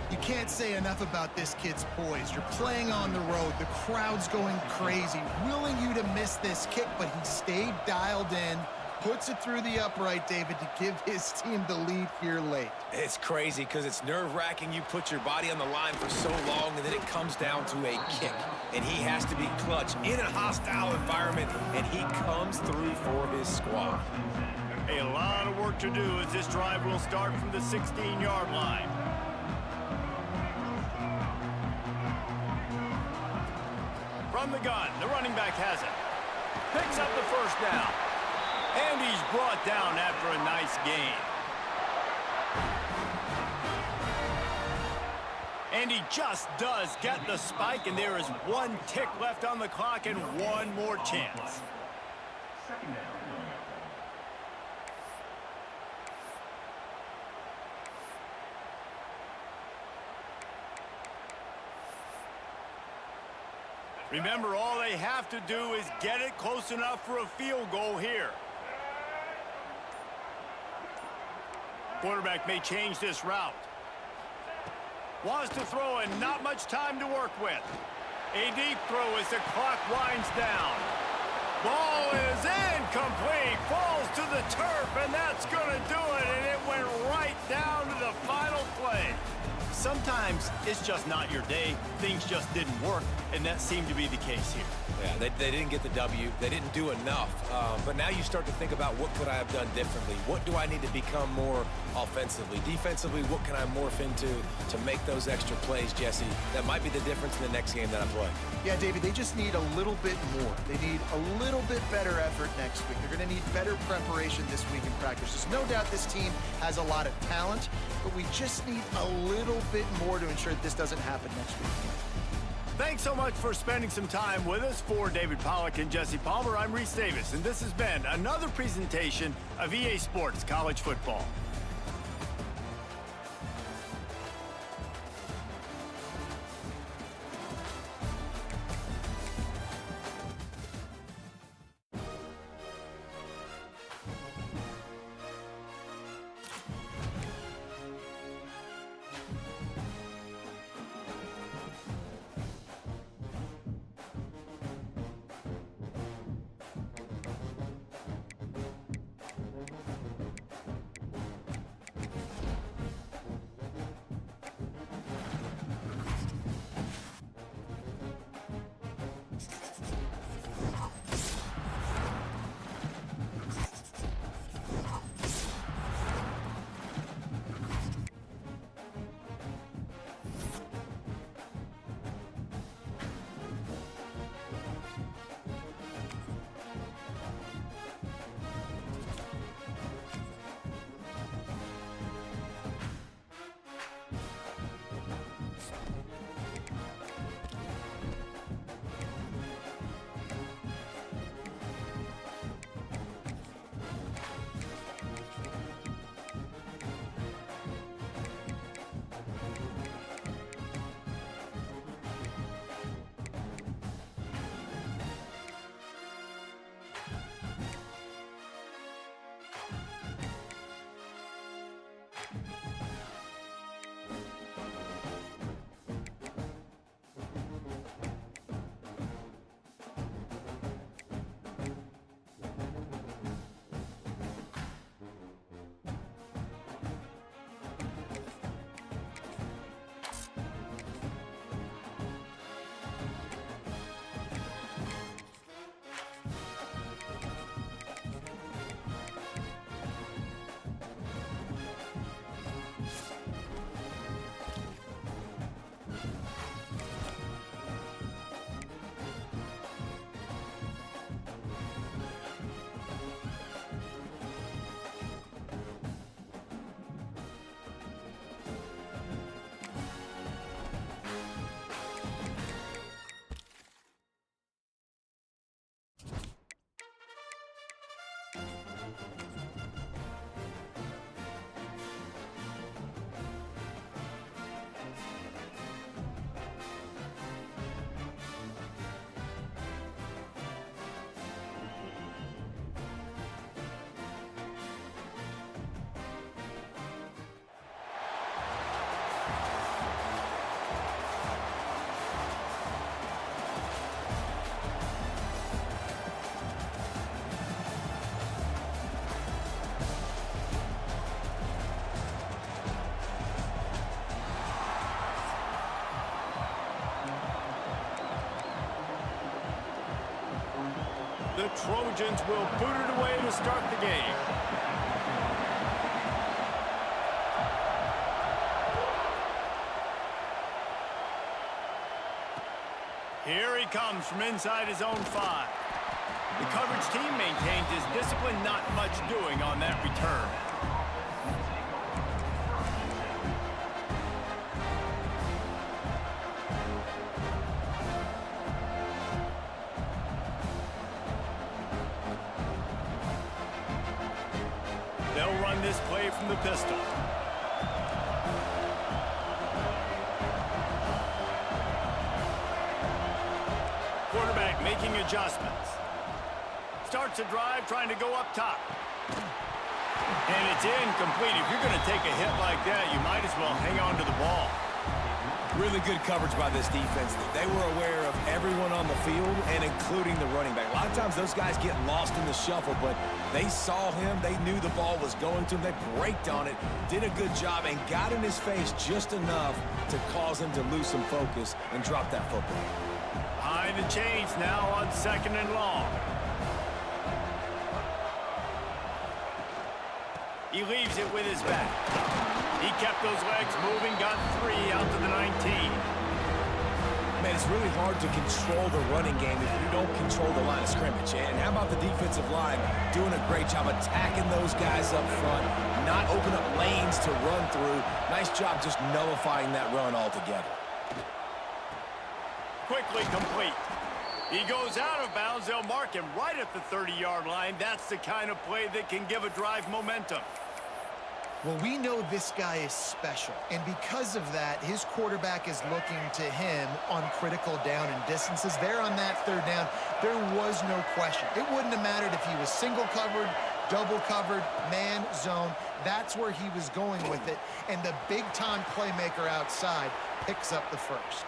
You can't say enough about this kid's poise. You're playing on the road. The crowd's going crazy, willing you to miss this kick, but he stayed dialed in, puts it through the upright, David, to give his team the lead here late. It's crazy because it's nerve-wracking. You put your body on the line for so long, and then it comes down to a kick. And he has to be clutch in a hostile environment, and he comes through for his squad. A lot of work to do as this drive will start from the 16-yard line. From the gun, the running back has it. Picks up the first down. And he's brought down after a nice gain. And he just does get the spike, and there is one tick left on the clock and one more chance. Remember, all they have to do is get it close enough for a field goal here. Quarterback may change this route. Wants to throw and not much time to work with. A deep throw as the clock winds down. Ball is incomplete. Falls to the turf, and that's going to do it. And it went right down to the final play. Sometimes it's just not your day. Things just didn't work, and that seemed to be the case here. Yeah, they didn't get the W. They didn't do enough. But now you start to think about what could I have done differently? What do I need to become more offensively? Defensively, what can I morph into to make those extra plays, Jesse? That might be the difference in the next game that I play. Yeah, David, they just need a little bit more. They need a little bit better effort next week. They're going to need better preparation this week in practice. There's no doubt this team has a lot of talent, but we just need a little bit more to ensure that this doesn't happen next week. Thanks so much for spending some time with us. For David Pollack and Jesse Palmer, I'm Reese Davis, and this has been another presentation of EA Sports College Football. The Trojans will boot it away to start the game. Here he comes from inside his own 5. The coverage team maintains his discipline, not much doing on that return. They'll run this play from the pistol. Quarterback making adjustments. Starts a drive trying to go up top. And it's incomplete. If you're going to take a hit like that, you might as well hang on to the ball. Really good coverage by this defense. They were aware of everyone on the field and including the running back. A lot of times those guys get lost in the shuffle, but they saw him. They knew the ball was going to him. They braked on it, did a good job, and got in his face just enough to cause him to lose some focus and drop that football. Behind the chains now on 2nd and long. He leaves it with his back. He kept those legs moving, got 3 out to the 19. Man, it's really hard to control the running game if you don't control the line of scrimmage. And how about the defensive line doing a great job attacking those guys up front, not open up lanes to run through. Nice job just nullifying that run altogether. Quickly complete. He goes out of bounds. They'll mark him right at the 30-yard line. That's the kind of play that can give a drive momentum. Well, we know this guy is special, and because of that, his quarterback is looking to him on critical down and distances. There on that 3rd down, there was no question. It wouldn't have mattered if he was single covered, double covered, man, zone. That's where he was going with it, and the big-time playmaker outside picks up the first.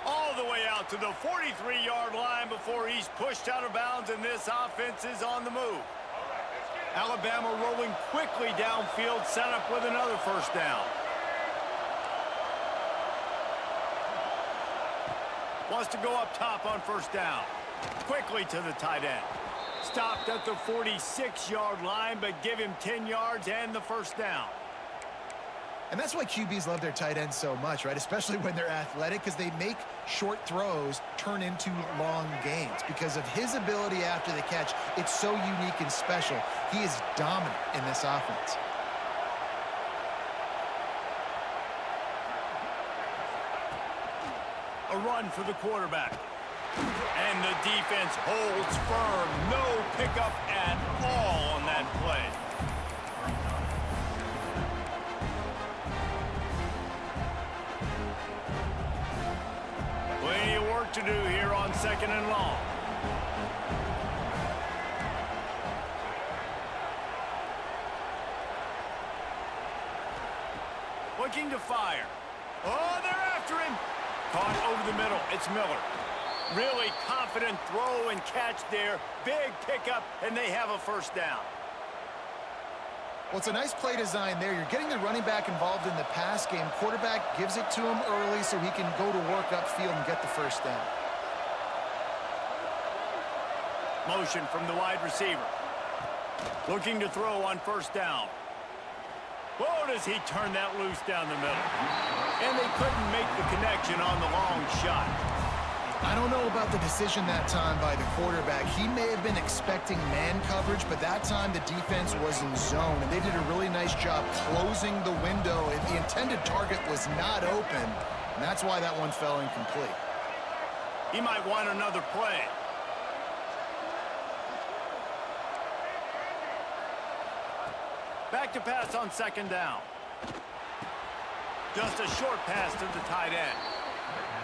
All the way out to the 43-yard line before he's pushed out of bounds, and this offense is on the move. Alabama rolling quickly downfield, set up with another 1st down. Wants to go up top on 1st down. Quickly to the tight end. Stopped at the 46-yard line, but give him 10 yards and the 1st down. And that's why QBs love their tight ends so much, right? Especially when they're athletic, because they make short throws turn into long gains. Because of his ability after the catch, it's so unique and special. He is dominant in this offense. A run for the quarterback. And the defense holds firm. No pickup at all on that play. Plenty of work to do here on 2nd and long. Looking to fire. Oh, they're after him. Caught over the middle. It's Miller. Really confident throw and catch there. Big pickup, and they have a 1st down. Well, it's a nice play design there. You're getting the running back involved in the pass game. Quarterback gives it to him early so he can go to work upfield and get the 1st down. Motion from the wide receiver. Looking to throw on 1st down. Whoa, does he turn that loose down the middle. And they couldn't make the connection on the long shot. I don't know about the decision that time by the quarterback. He may have been expecting man coverage, but that time the defense was in zone, and they did a really nice job closing the window. The intended target was not open, and that's why that one fell incomplete. He might want another play. Back to pass on 2nd down. Just a short pass to the tight end.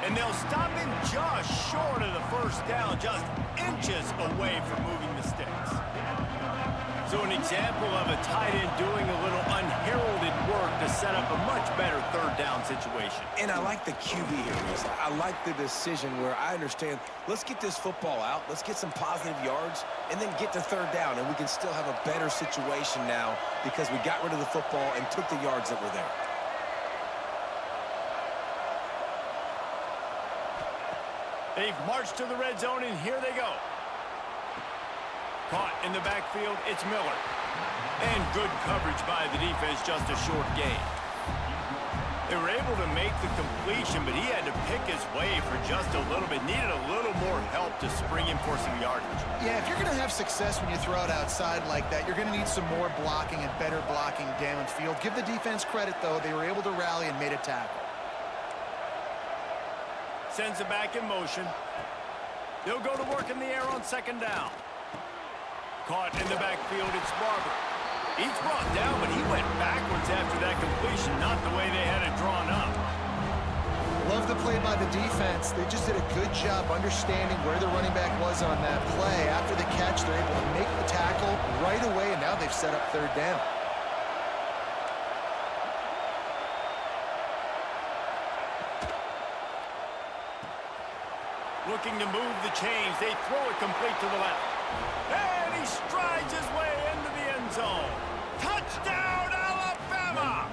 And they'll stop him just short of the 1st down, just inches away from moving the sticks. So an example of a tight end doing a little unheralded work to set up a much better 3rd down situation. And I like the QB here, Reese. I like the decision where I understand, let's get this football out, let's get some positive yards, and then get to 3rd down, and we can still have a better situation now because we got rid of the football and took the yards that were there. They've marched to the red zone, and here they go. Caught in the backfield, it's Miller. And good coverage by the defense, just a short gain. They were able to make the completion, but he had to pick his way for just a little bit. Needed a little more help to spring him for some yardage. Yeah, if you're going to have success when you throw it outside like that, you're going to need some more blocking and better blocking downfield. Give the defense credit, though. They were able to rally and made a tackle. Sends it back in motion. They'll go to work in the air on second down. Caught in the backfield, it's Barber. He's brought down, but he went backwards after that completion, not the way they had it drawn up. Love the play by the defense. They just did a good job understanding where the running back was on that play. After the catch, they're able to make the tackle right away, and now they've set up third down. Looking to move the chains. They throw it complete to the left. And he strides his way into the end zone. Touchdown, Alabama!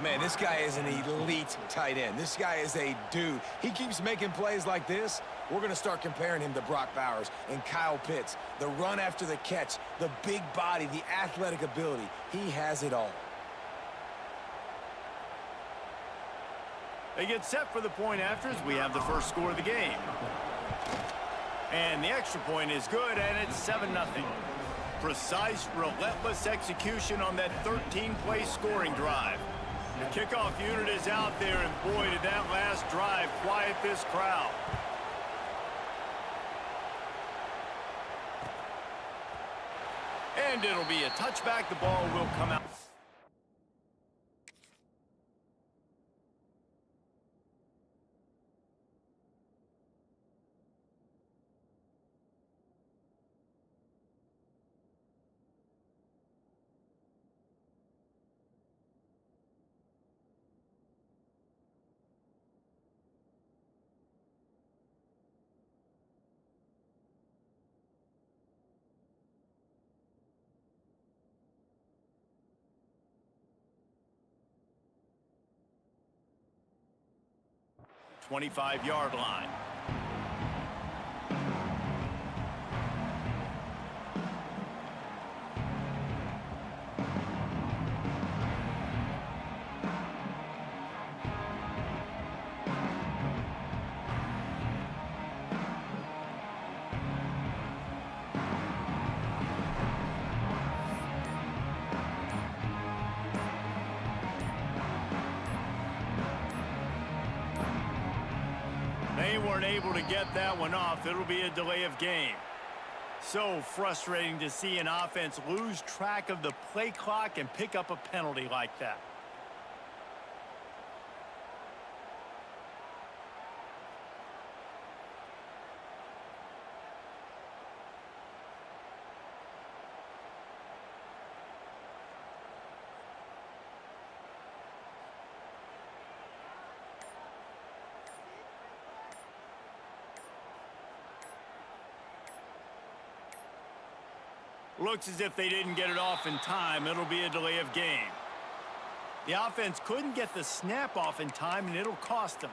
Man, this guy is an elite tight end. This guy is a dude. He keeps making plays like this. We're going to start comparing him to Brock Bowers and Kyle Pitts. The run after the catch, the big body, the athletic ability. He has it all. They get set for the point after as we have the first score of the game. And the extra point is good, and it's 7-0. Precise, relentless execution on that 13-play scoring drive. The kickoff unit is out there, and boy, did that last drive quiet this crowd. And it'll be a touchback. The ball will come out. Twenty-five-yard line. They weren't able to get that one off. It'll be a delay of game. So frustrating to see an offense lose track of the play clock and pick up a penalty like that. Looks as if they didn't get it off in time. It'll be a delay of game. The offense couldn't get the snap off in time, and it'll cost them.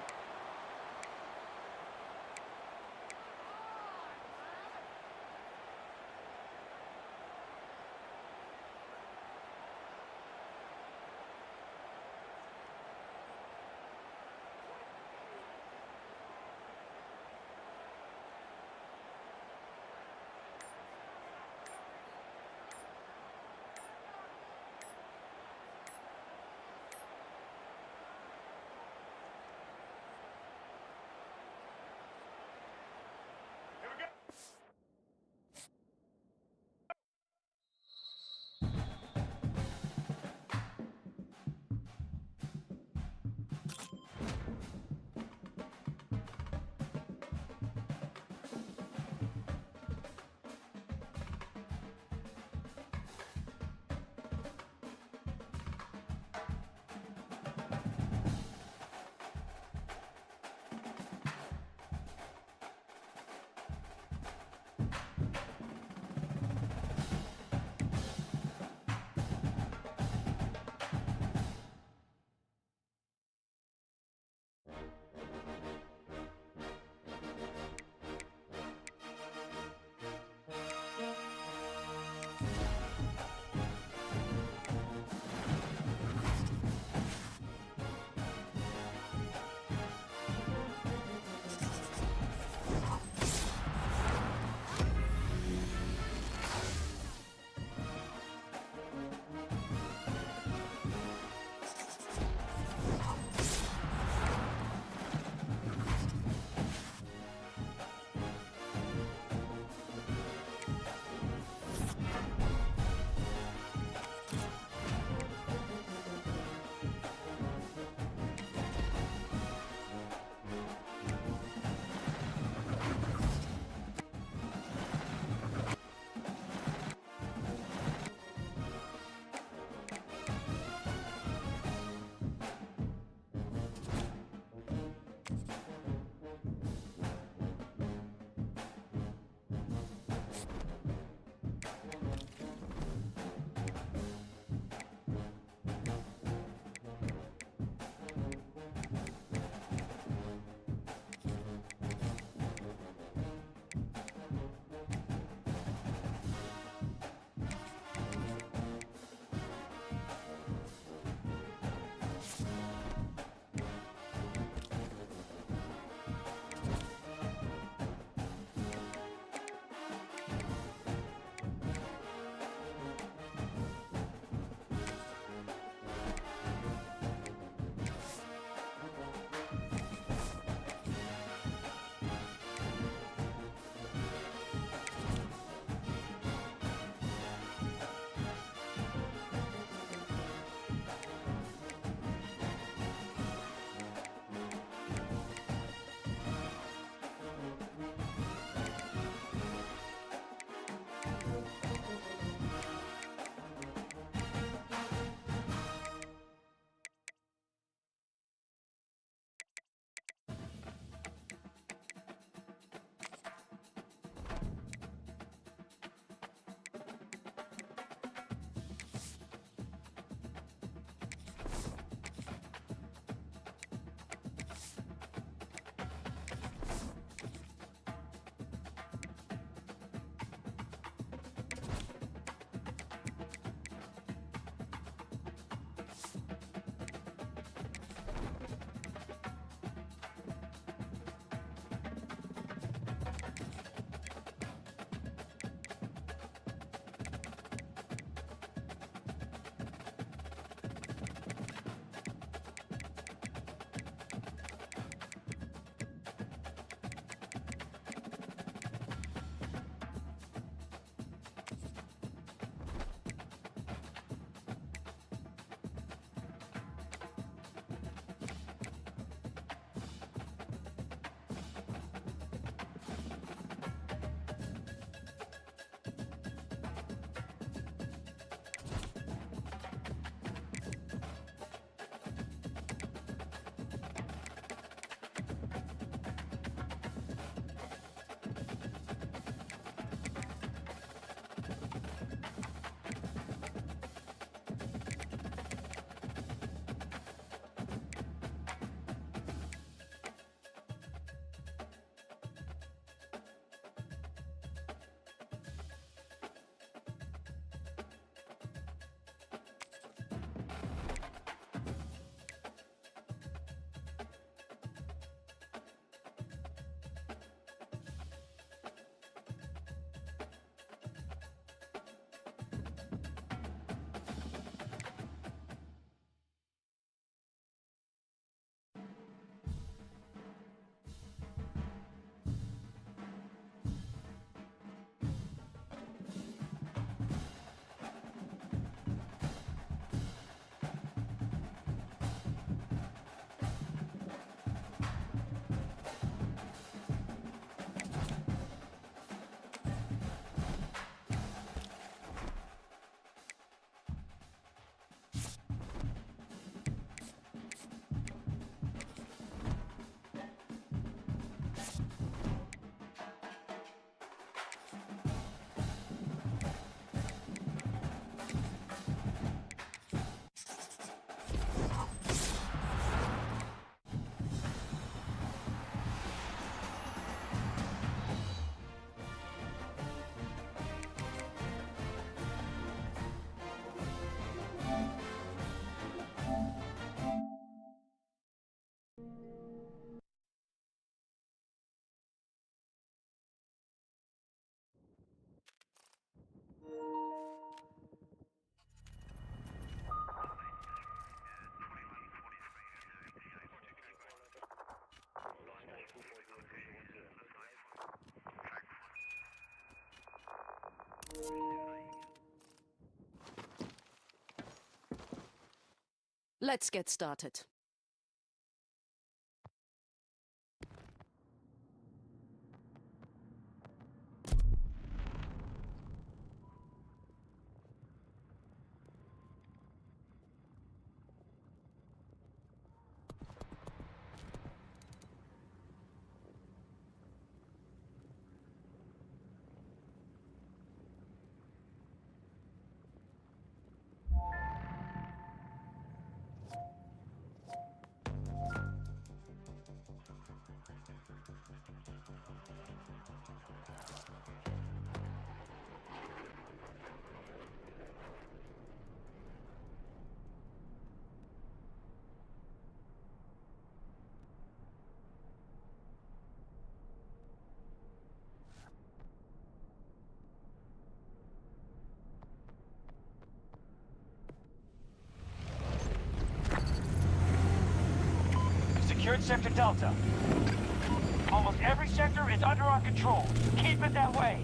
Let's get started. Secured Sector Delta. Almost every sector is under our control. Keep it that way.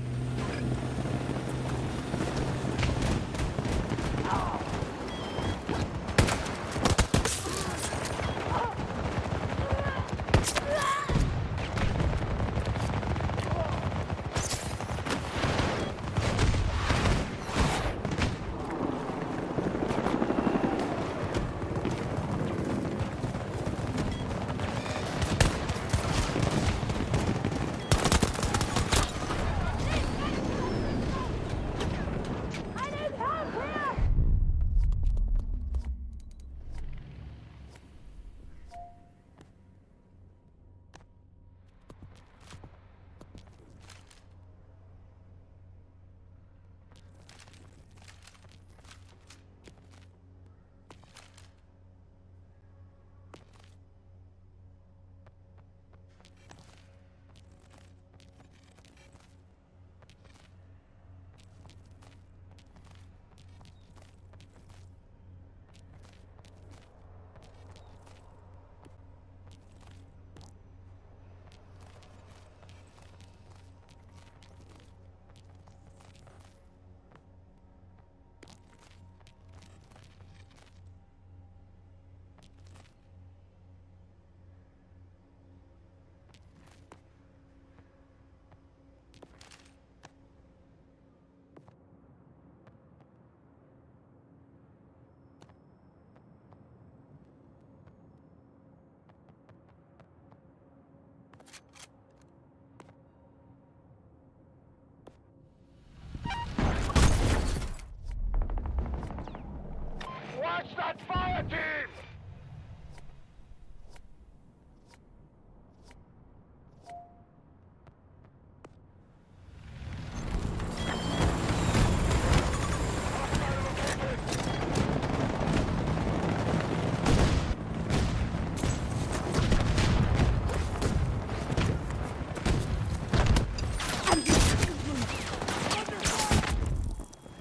Watch that fire team!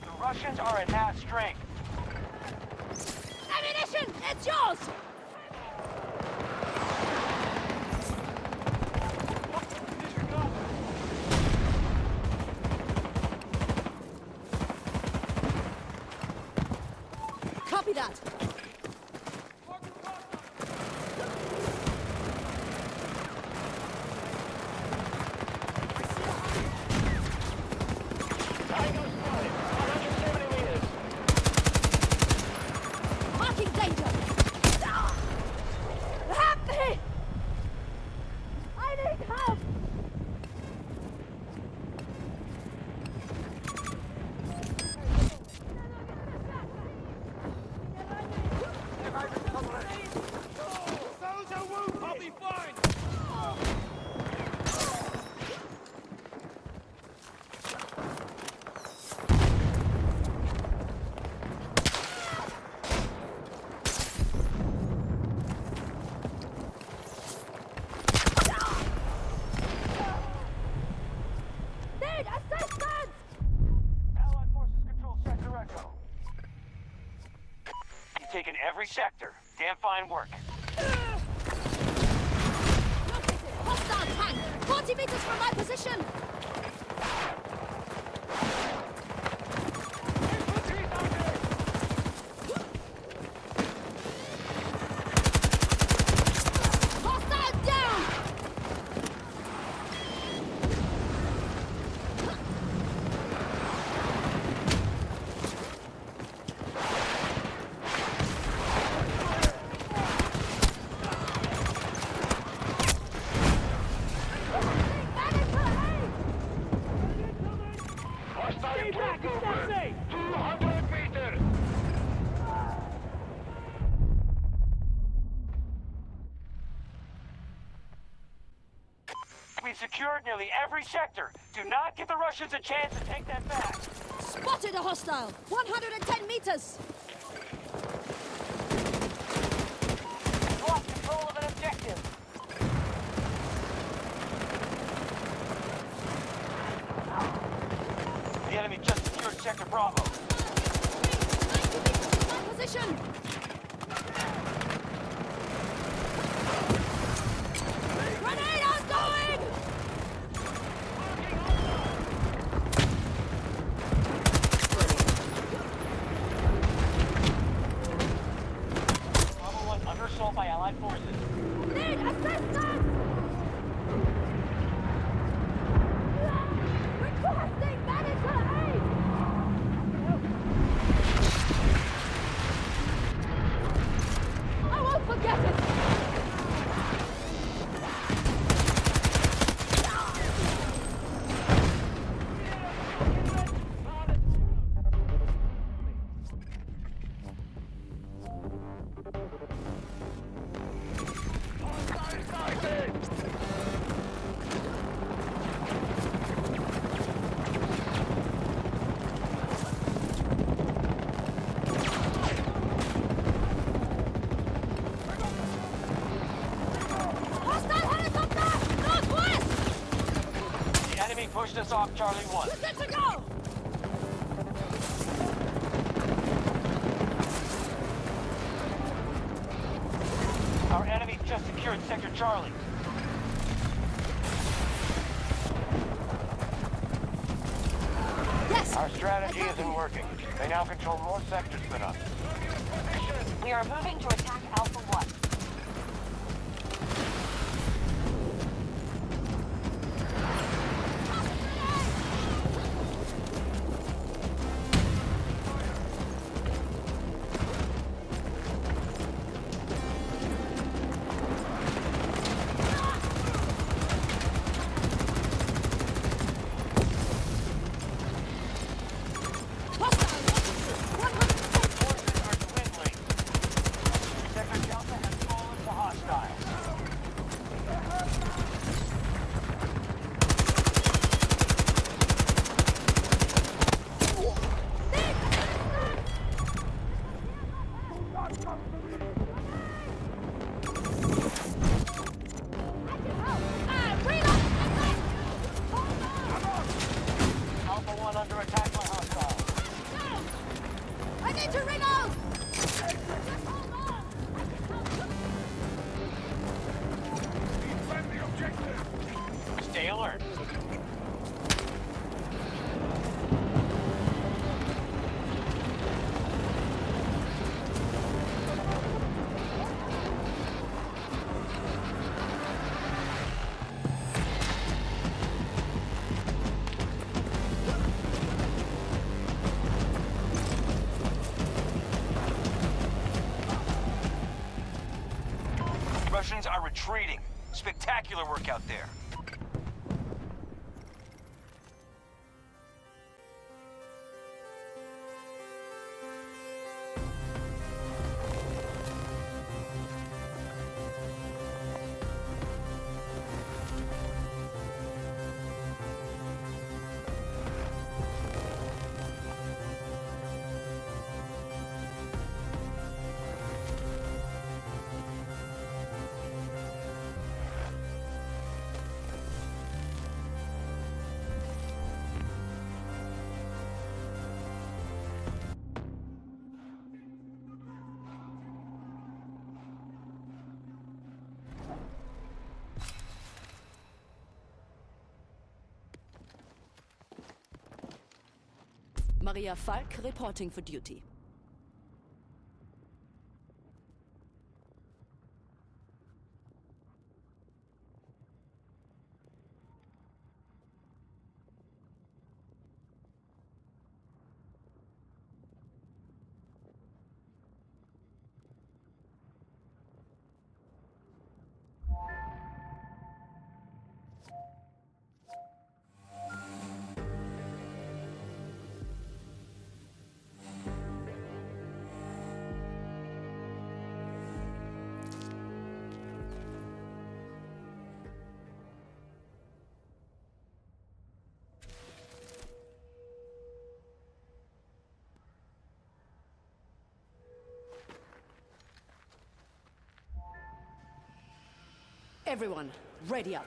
The Russians are at half strength. Ammunition! It's yours! Copy that. Marking danger! Help me! I need help! I'll be fine! Need assistance! Allied forces control Sector Echo. You've taken every sector. Damn fine work. Located! Hostile tank! 40 meters from my position! Package not safe! 200 meters! We've secured nearly every sector. Do not give the Russians a chance to take that back. Spotted a hostile! 110 meters! Lost control of an objective. The enemy just secured Sector Bravo. 90 meters in my position! Grenade outgoing! Bravo 1 under assault by Allied forces. Need assistance! Requesting medical aid! I won't forget it! Hostile helicopter! Northwest! The enemy pushed us off Charlie 1. We're good to go! Our enemy just secured Sector Charlie. Yes! Our strategy isn't working. They now control more sectors than us. We are moving to attack Alpha 1. Forces are dwindling. Sector Delta has fallen to hostile. Alpha 1 under attack by hostile. I need to reload! Just hold on! Defend the objective! Stay alert. Russians are retreating. Spectacular work out there. Maria Falk reporting for duty. Everyone, ready up.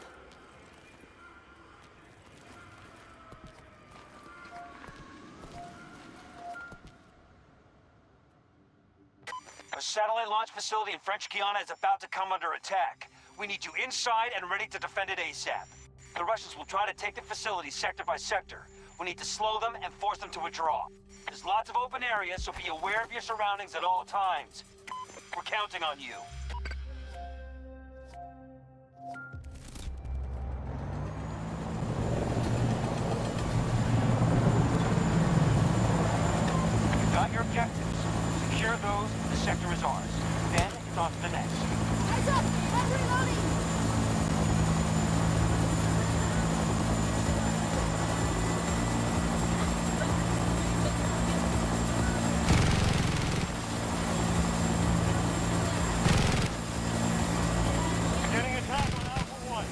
The satellite launch facility in French Guiana is about to come under attack. We need you inside and ready to defend it ASAP. The Russians will try to take the facility sector by sector. We need to slow them and force them to withdraw. There's lots of open areas, so be aware of your surroundings at all times. We're counting on you. You've got your objectives. Secure those, the sector is ours. Then it's on to the next. Heads up! I'm reloading! Getting attacked on Alpha 1.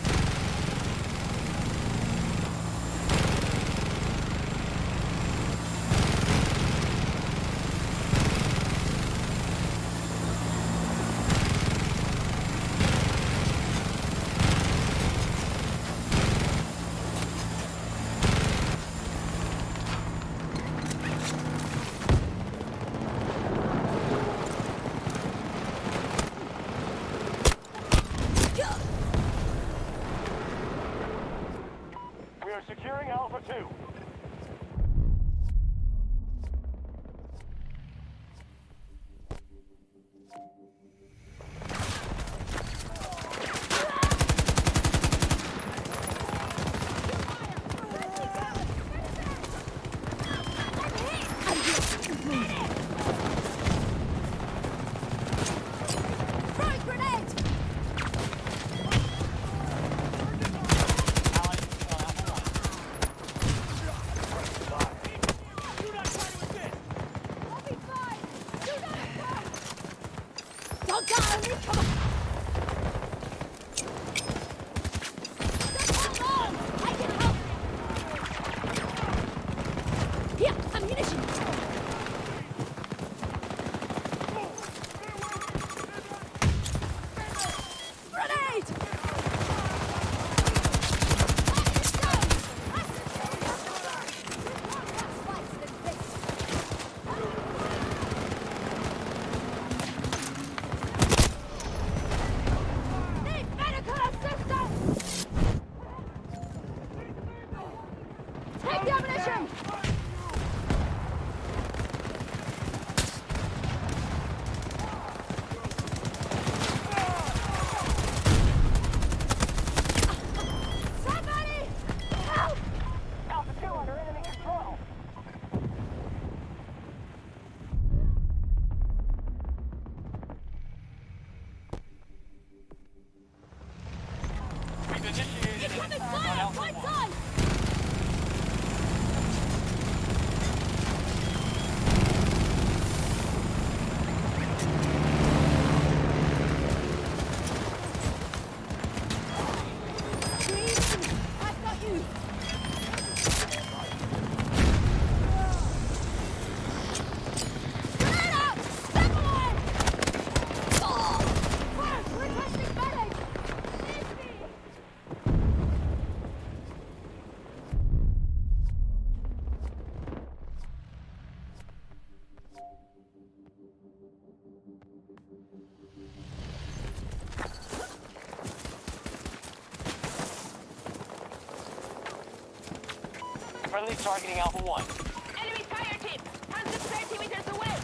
We are securing Alpha 2. Frag grenade! I'll be fine! Do not attack! Don't die on me! Come on! Just hold on! I can help! Here, ammunition! Grenade! Need medical assistance! Take the ammunition! Somebody! Help! Alpha 2 under enemy control. We've initiated an Incoming attack on fire! Alpha Right 1. side! I've got you! Grenade out! Step away! Oh! First, requesting medic! Need me! Friendly targeting Alpha 1. Enemy fire team! 130 meters away!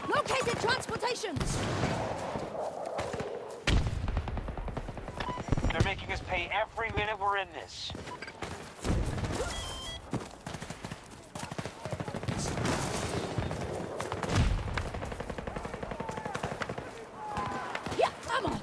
Located transportations! They're making us pay every minute we're in this. Yeah, ammo!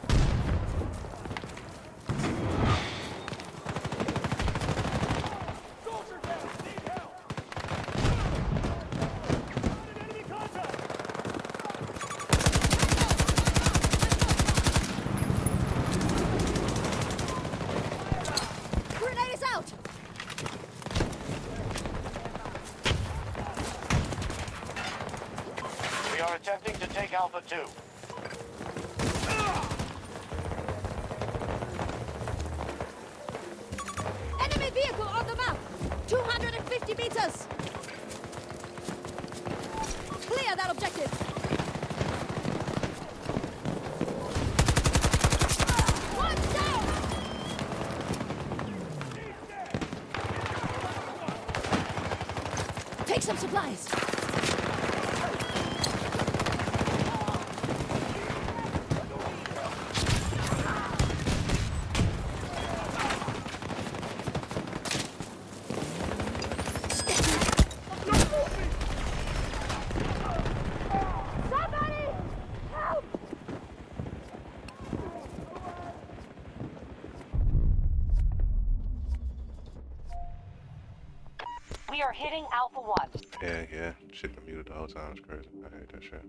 Grenade is out! We are attempting to take Alpha 2. Take some supplies. We are hitting Alpha 1. Yeah. Shit been muted the whole time. It's crazy. I hate that shit.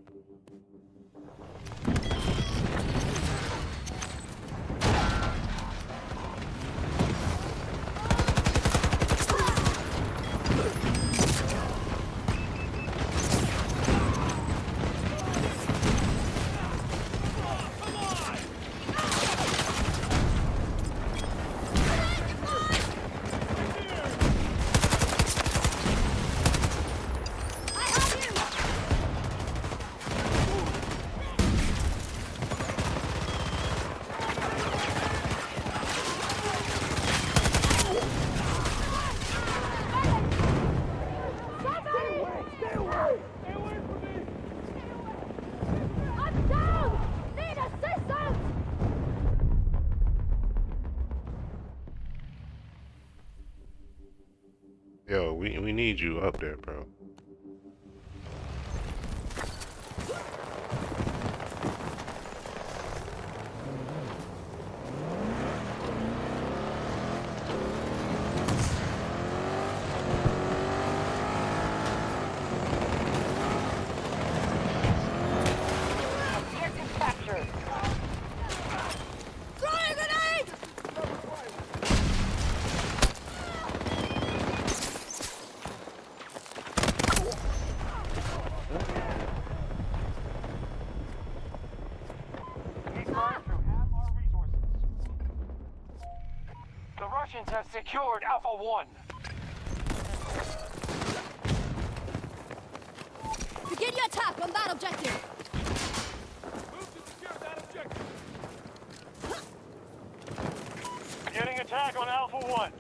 Yo, we need you up there, bro. Objective captured. Throwing a grenade! We burned through half our resources. The Russians have secured Alpha 1. Begin your attack on that objective. Getting attack on Alpha 1.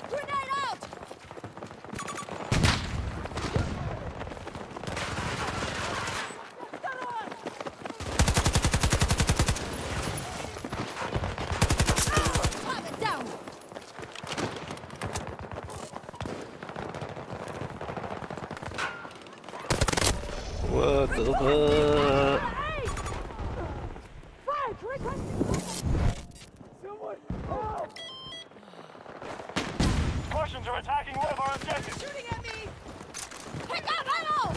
Grenade out! Target down. What the fuck? Fire! Russians are attacking one of our objectives. Shooting at me! Pick up ammo!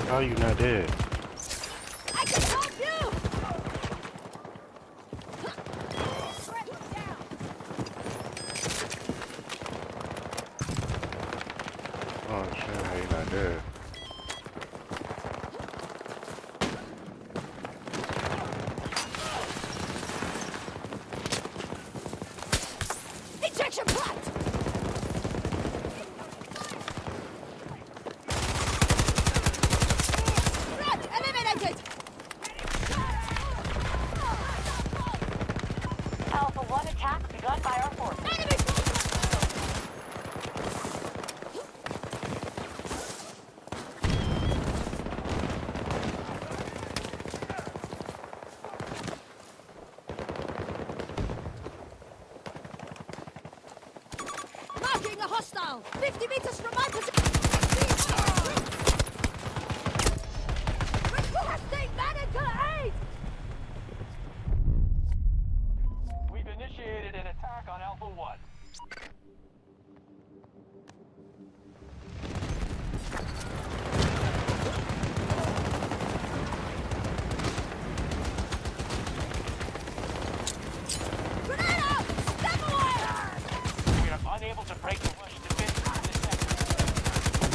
How are you not dead? I can help you! Oh shit, how you not dead? Ejection plant. Threat eliminated. Alpha 1 attack begun by our forces. Enemy. Marking a hostile. 50 meters from my position. Requesting medical aid! We've initiated an attack on Alpha 1. Grenade out! Step away! We are unable to break the Russian defense in this sector.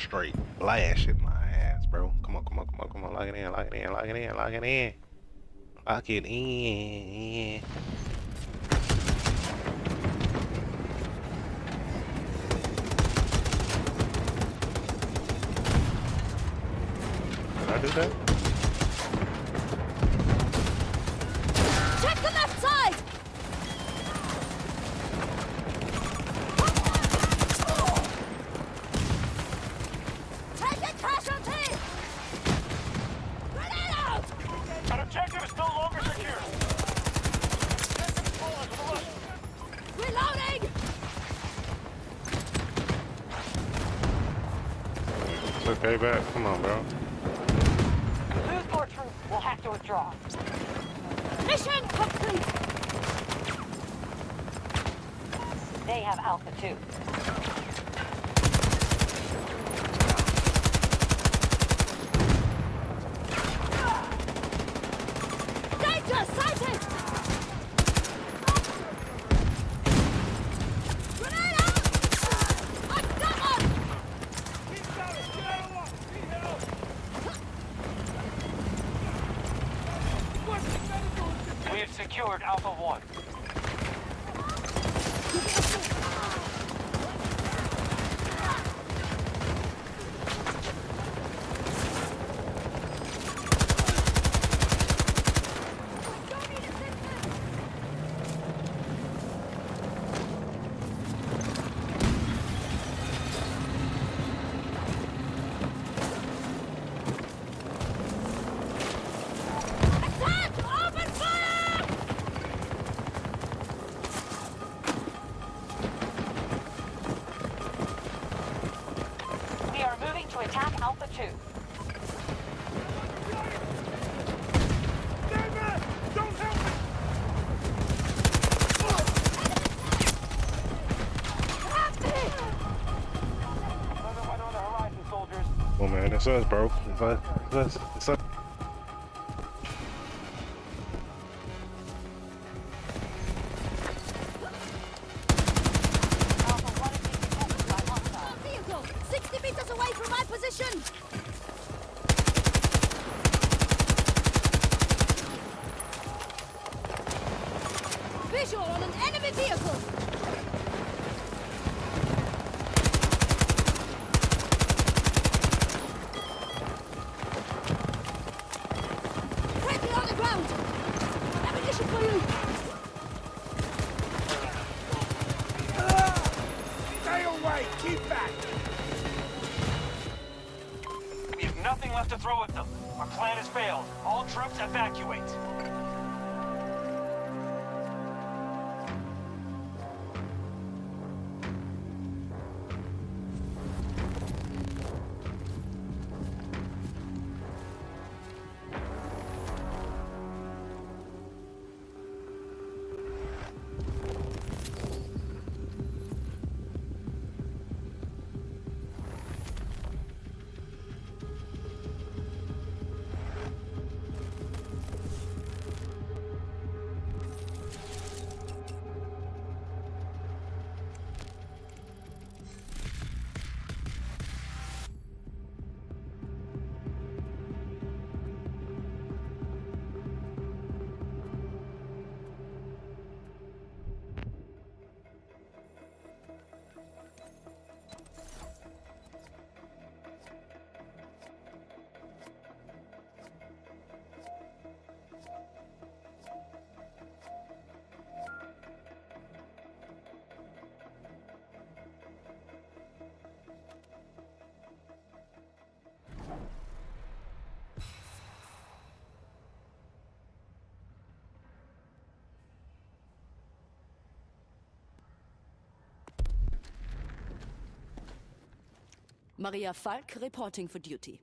straight blasting my ass, bro. Come on, come on, come on, come on. Lock it in, lock it in, lock it in, lock it in. Lock it in. Did I do that? Check the left side! Take a casualty! Grenade out! Our objective is no longer secure. Reloading! It's okay, back. Come on, bro. Lose more troops, we'll have to withdraw. Mission complete! They have Alpha 2. Danger sighted! Grenade out! I've got one! We have secured Alpha 1. Attack! Open fire! We are moving to attack Alpha 2. On the horizon, soldiers. Oh man, it's us, bro. It's us. Alpha 1 is being detected by hostiles. Vehicle! 60 meters away from my position! Visual on an enemy vehicle! Quickly on the ground! Ammunition for you! Stay away! Keep back! We have nothing left to throw at them. Our plan has failed. All troops evacuate. Maria Falk reporting for duty.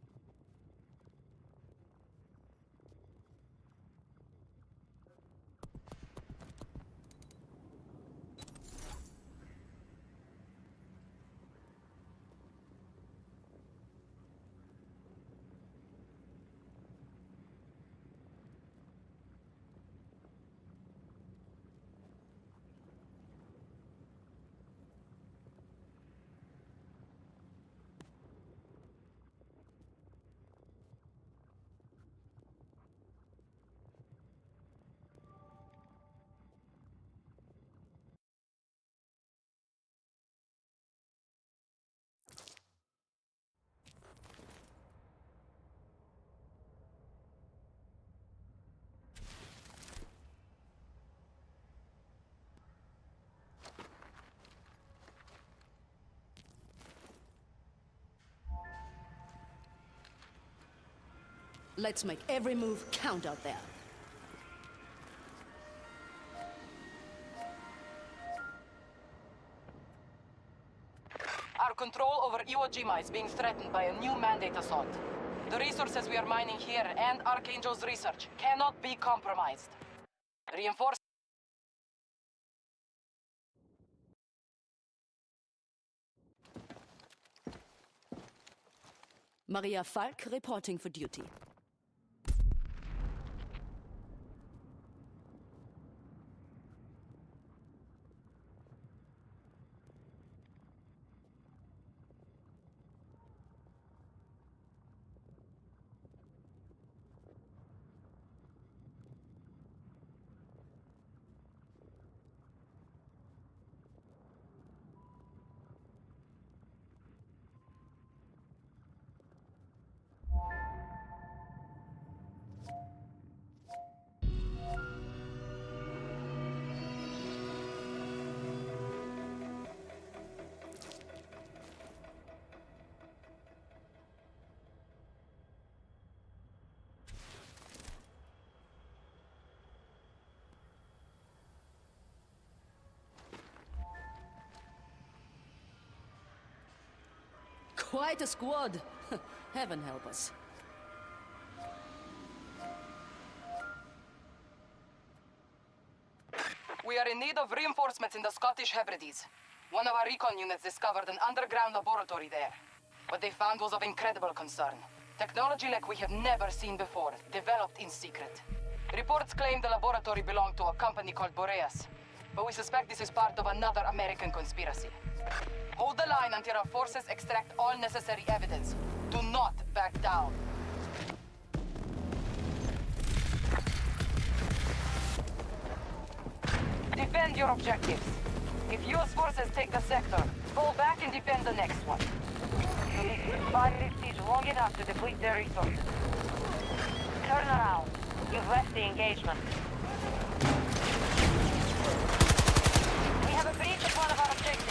Let's make every move count out there. Our control over Iwo Jima is being threatened by a new mandate assault. The resources we are mining here and Archangel's research cannot be compromised. Reinforce. Maria Falk reporting for duty. Quite a squad. Heaven help us. We are in need of reinforcements in the Scottish Hebrides. One of our recon units discovered an underground laboratory there. What they found was of incredible concern. Technology like we have never seen before, developed in secret. Reports claim the laboratory belonged to a company called Boreas, but we suspect this is part of another American conspiracy. Hold the line until our forces extract all necessary evidence. Do not back down. Defend your objectives. If US forces take the sector, fall back and defend the next one. You need to survive this siege long enough to deplete their resources. Turn around. You've left the engagement. We have a breach of one of our objectives.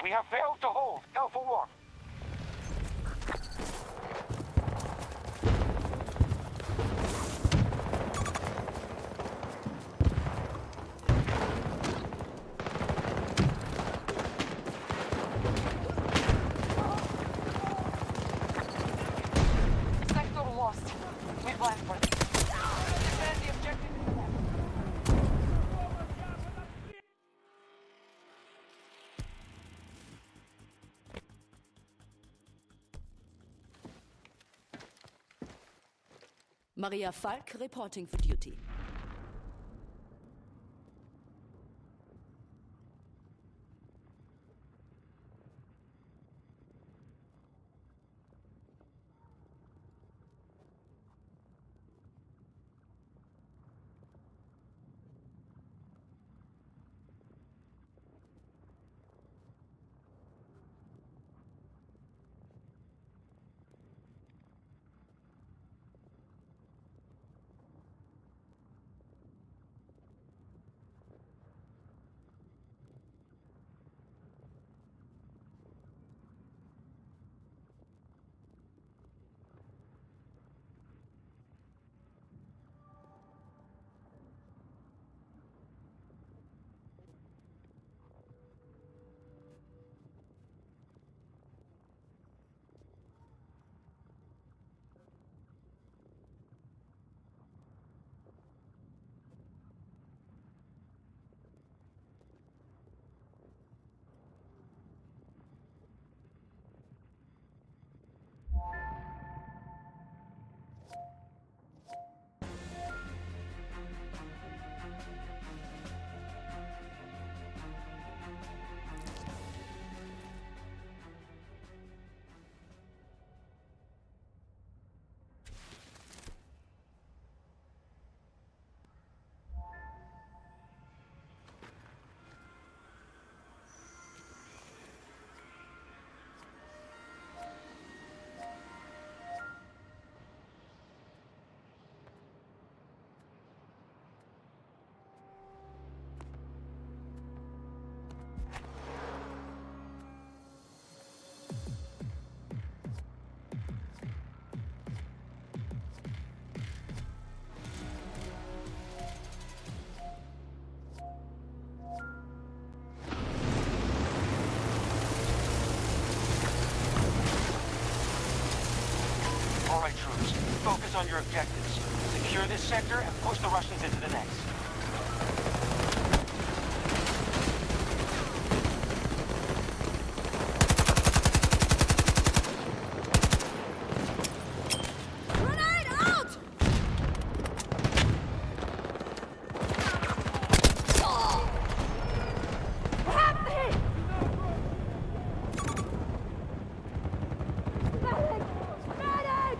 We have failed to hold Alpha 1. Sector lost. We plan for this. Defend the objective. Maria Falk reporting for duty. on your objectives. Secure this sector and push the Russians into the next. Grenade out! Oh! Help me! Medic! Medic!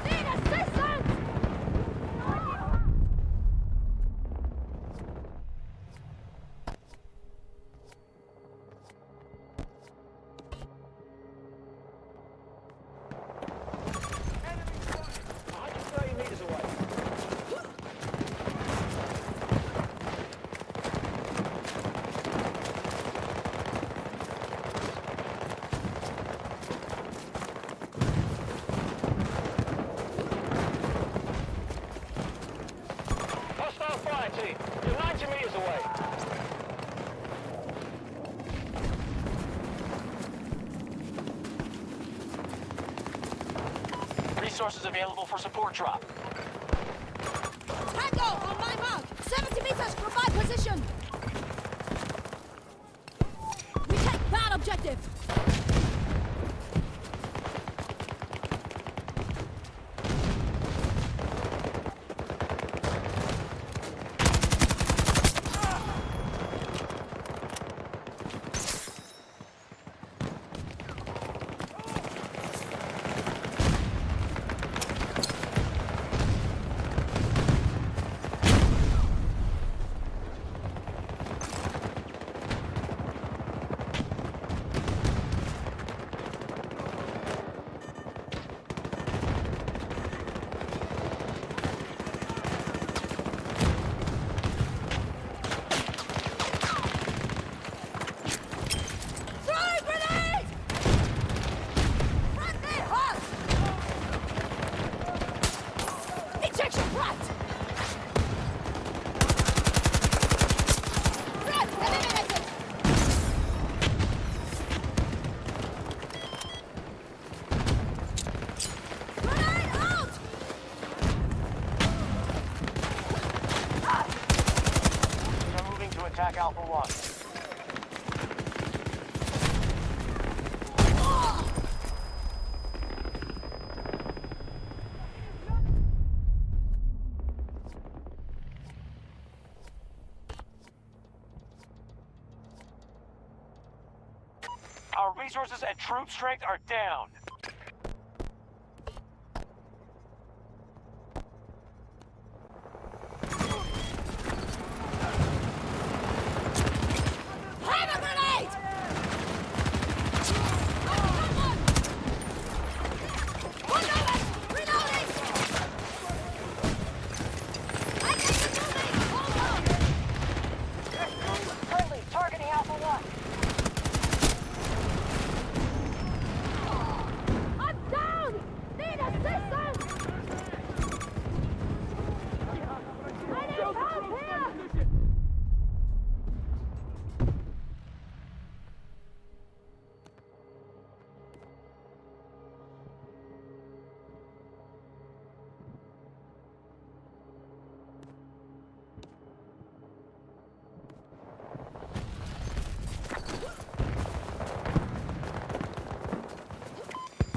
Need assistance! Hostile fire team. You're 90 meters away. Resources available for support drop. Tango on my mark! 70 meters from my position! We take that objective! Throwing grenade! Friendly hot! Ejection threat! Threat eliminated! Grenade out! They're moving to attack Alpha 1. Our resources and troop strength are down. Have a grenade! Reloading! I think it's moving! Hold on! Friendly, targeting Alpha 1. I'm down! Need assistance! I need help here!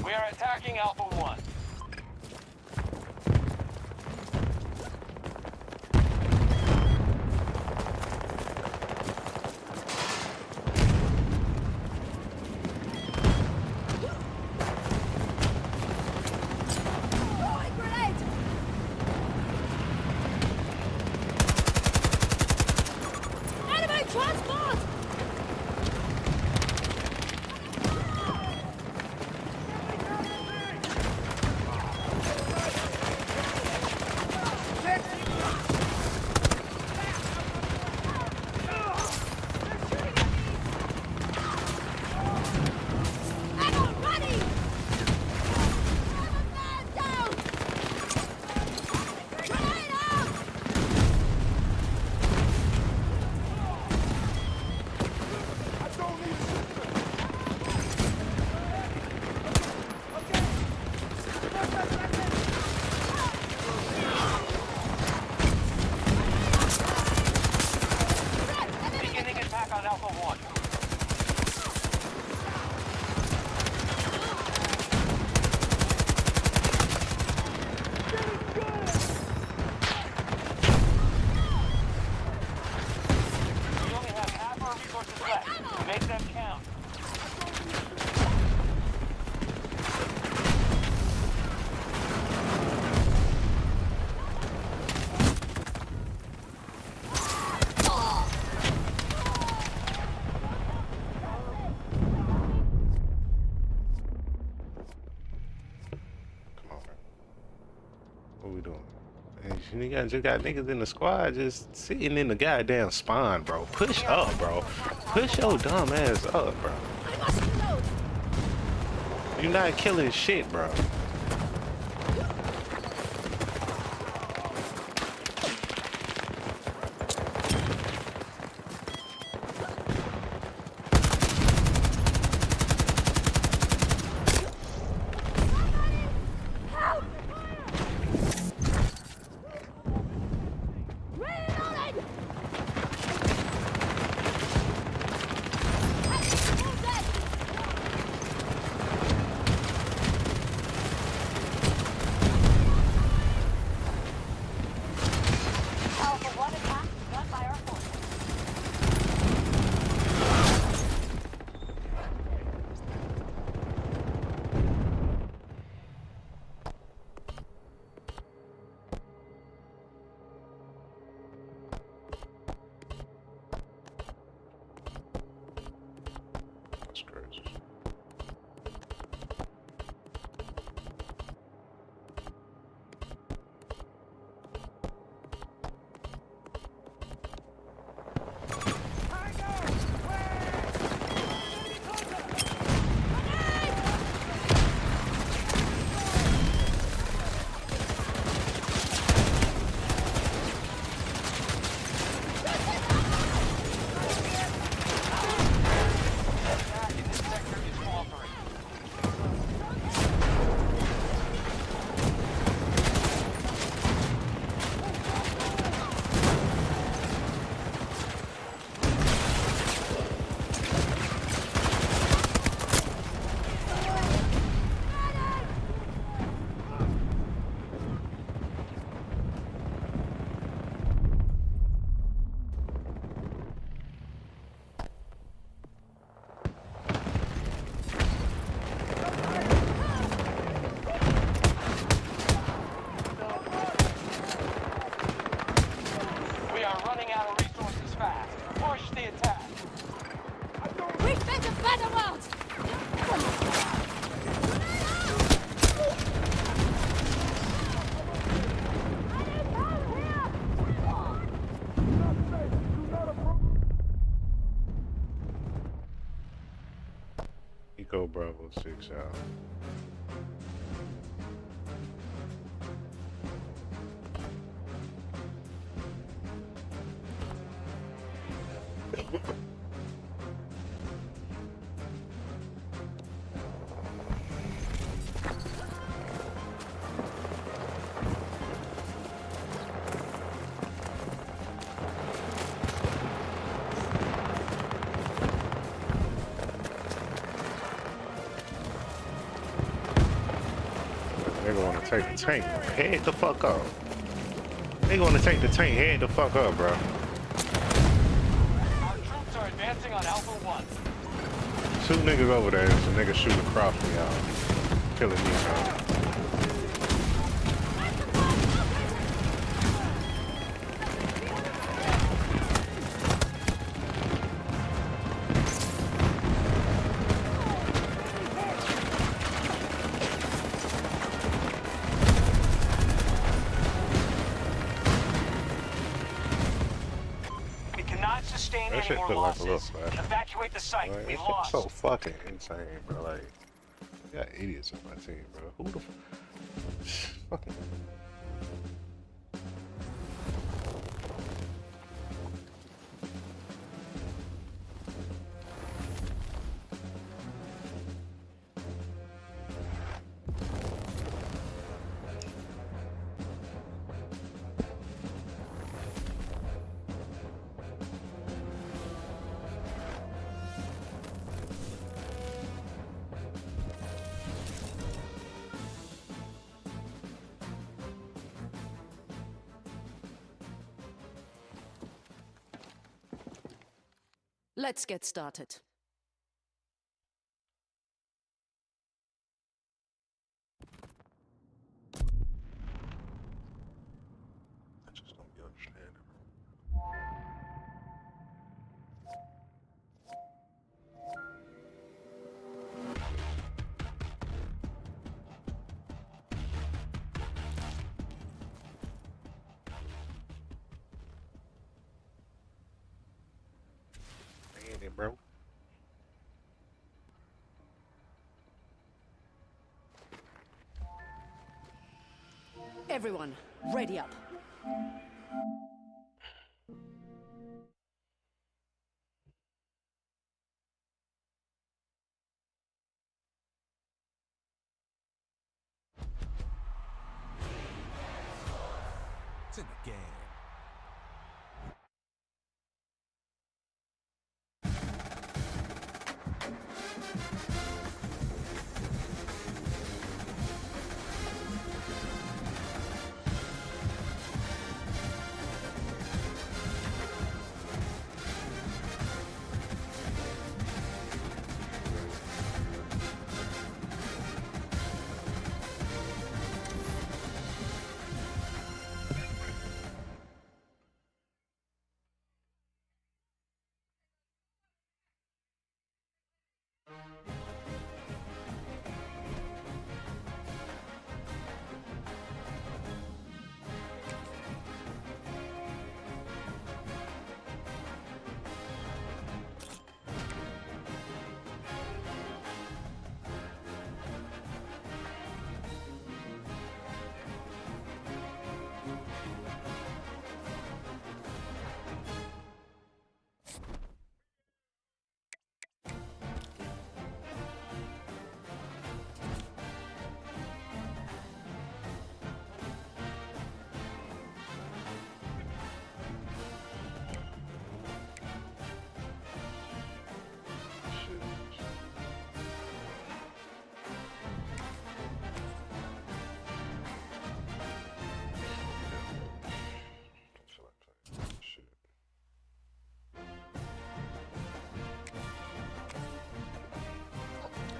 We are attacking Alpha 1. Throwing grenade! Enemy transport! What we doing? And just got niggas in the squad just sitting in the goddamn spawn, bro. Push up, bro. Push your dumb ass up, bro. I must reload. You not killing shit, bro. That's crazy. We are running out of resources fast. Push the attack. We fit a better world. Eco Bravo 6 out. Nigga wanna take the tank. Head the fuck up. Nigga wanna take the tank. Head the fuck up, bro. Our troops are advancing on Alpha 1. Two niggas over there. There's a nigga shooting across me, y'all. Killing me, y'all. Sustain That any shit more look like a little losses. flash. Evacuate the site. Like, We've that shit's lost. so fucking insane, bro. Like, you got idiots on my team, bro. Who the fucking. Let's get started. I just don't be understanding. shit, bro. Everyone, ready up. It's in the game.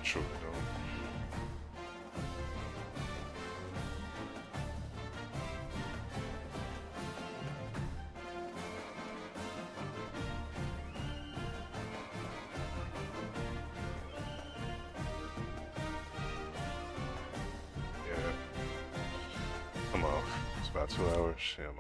Truly don't. Yeah. I'm off. It's about 2 hours. Yeah, I'm off.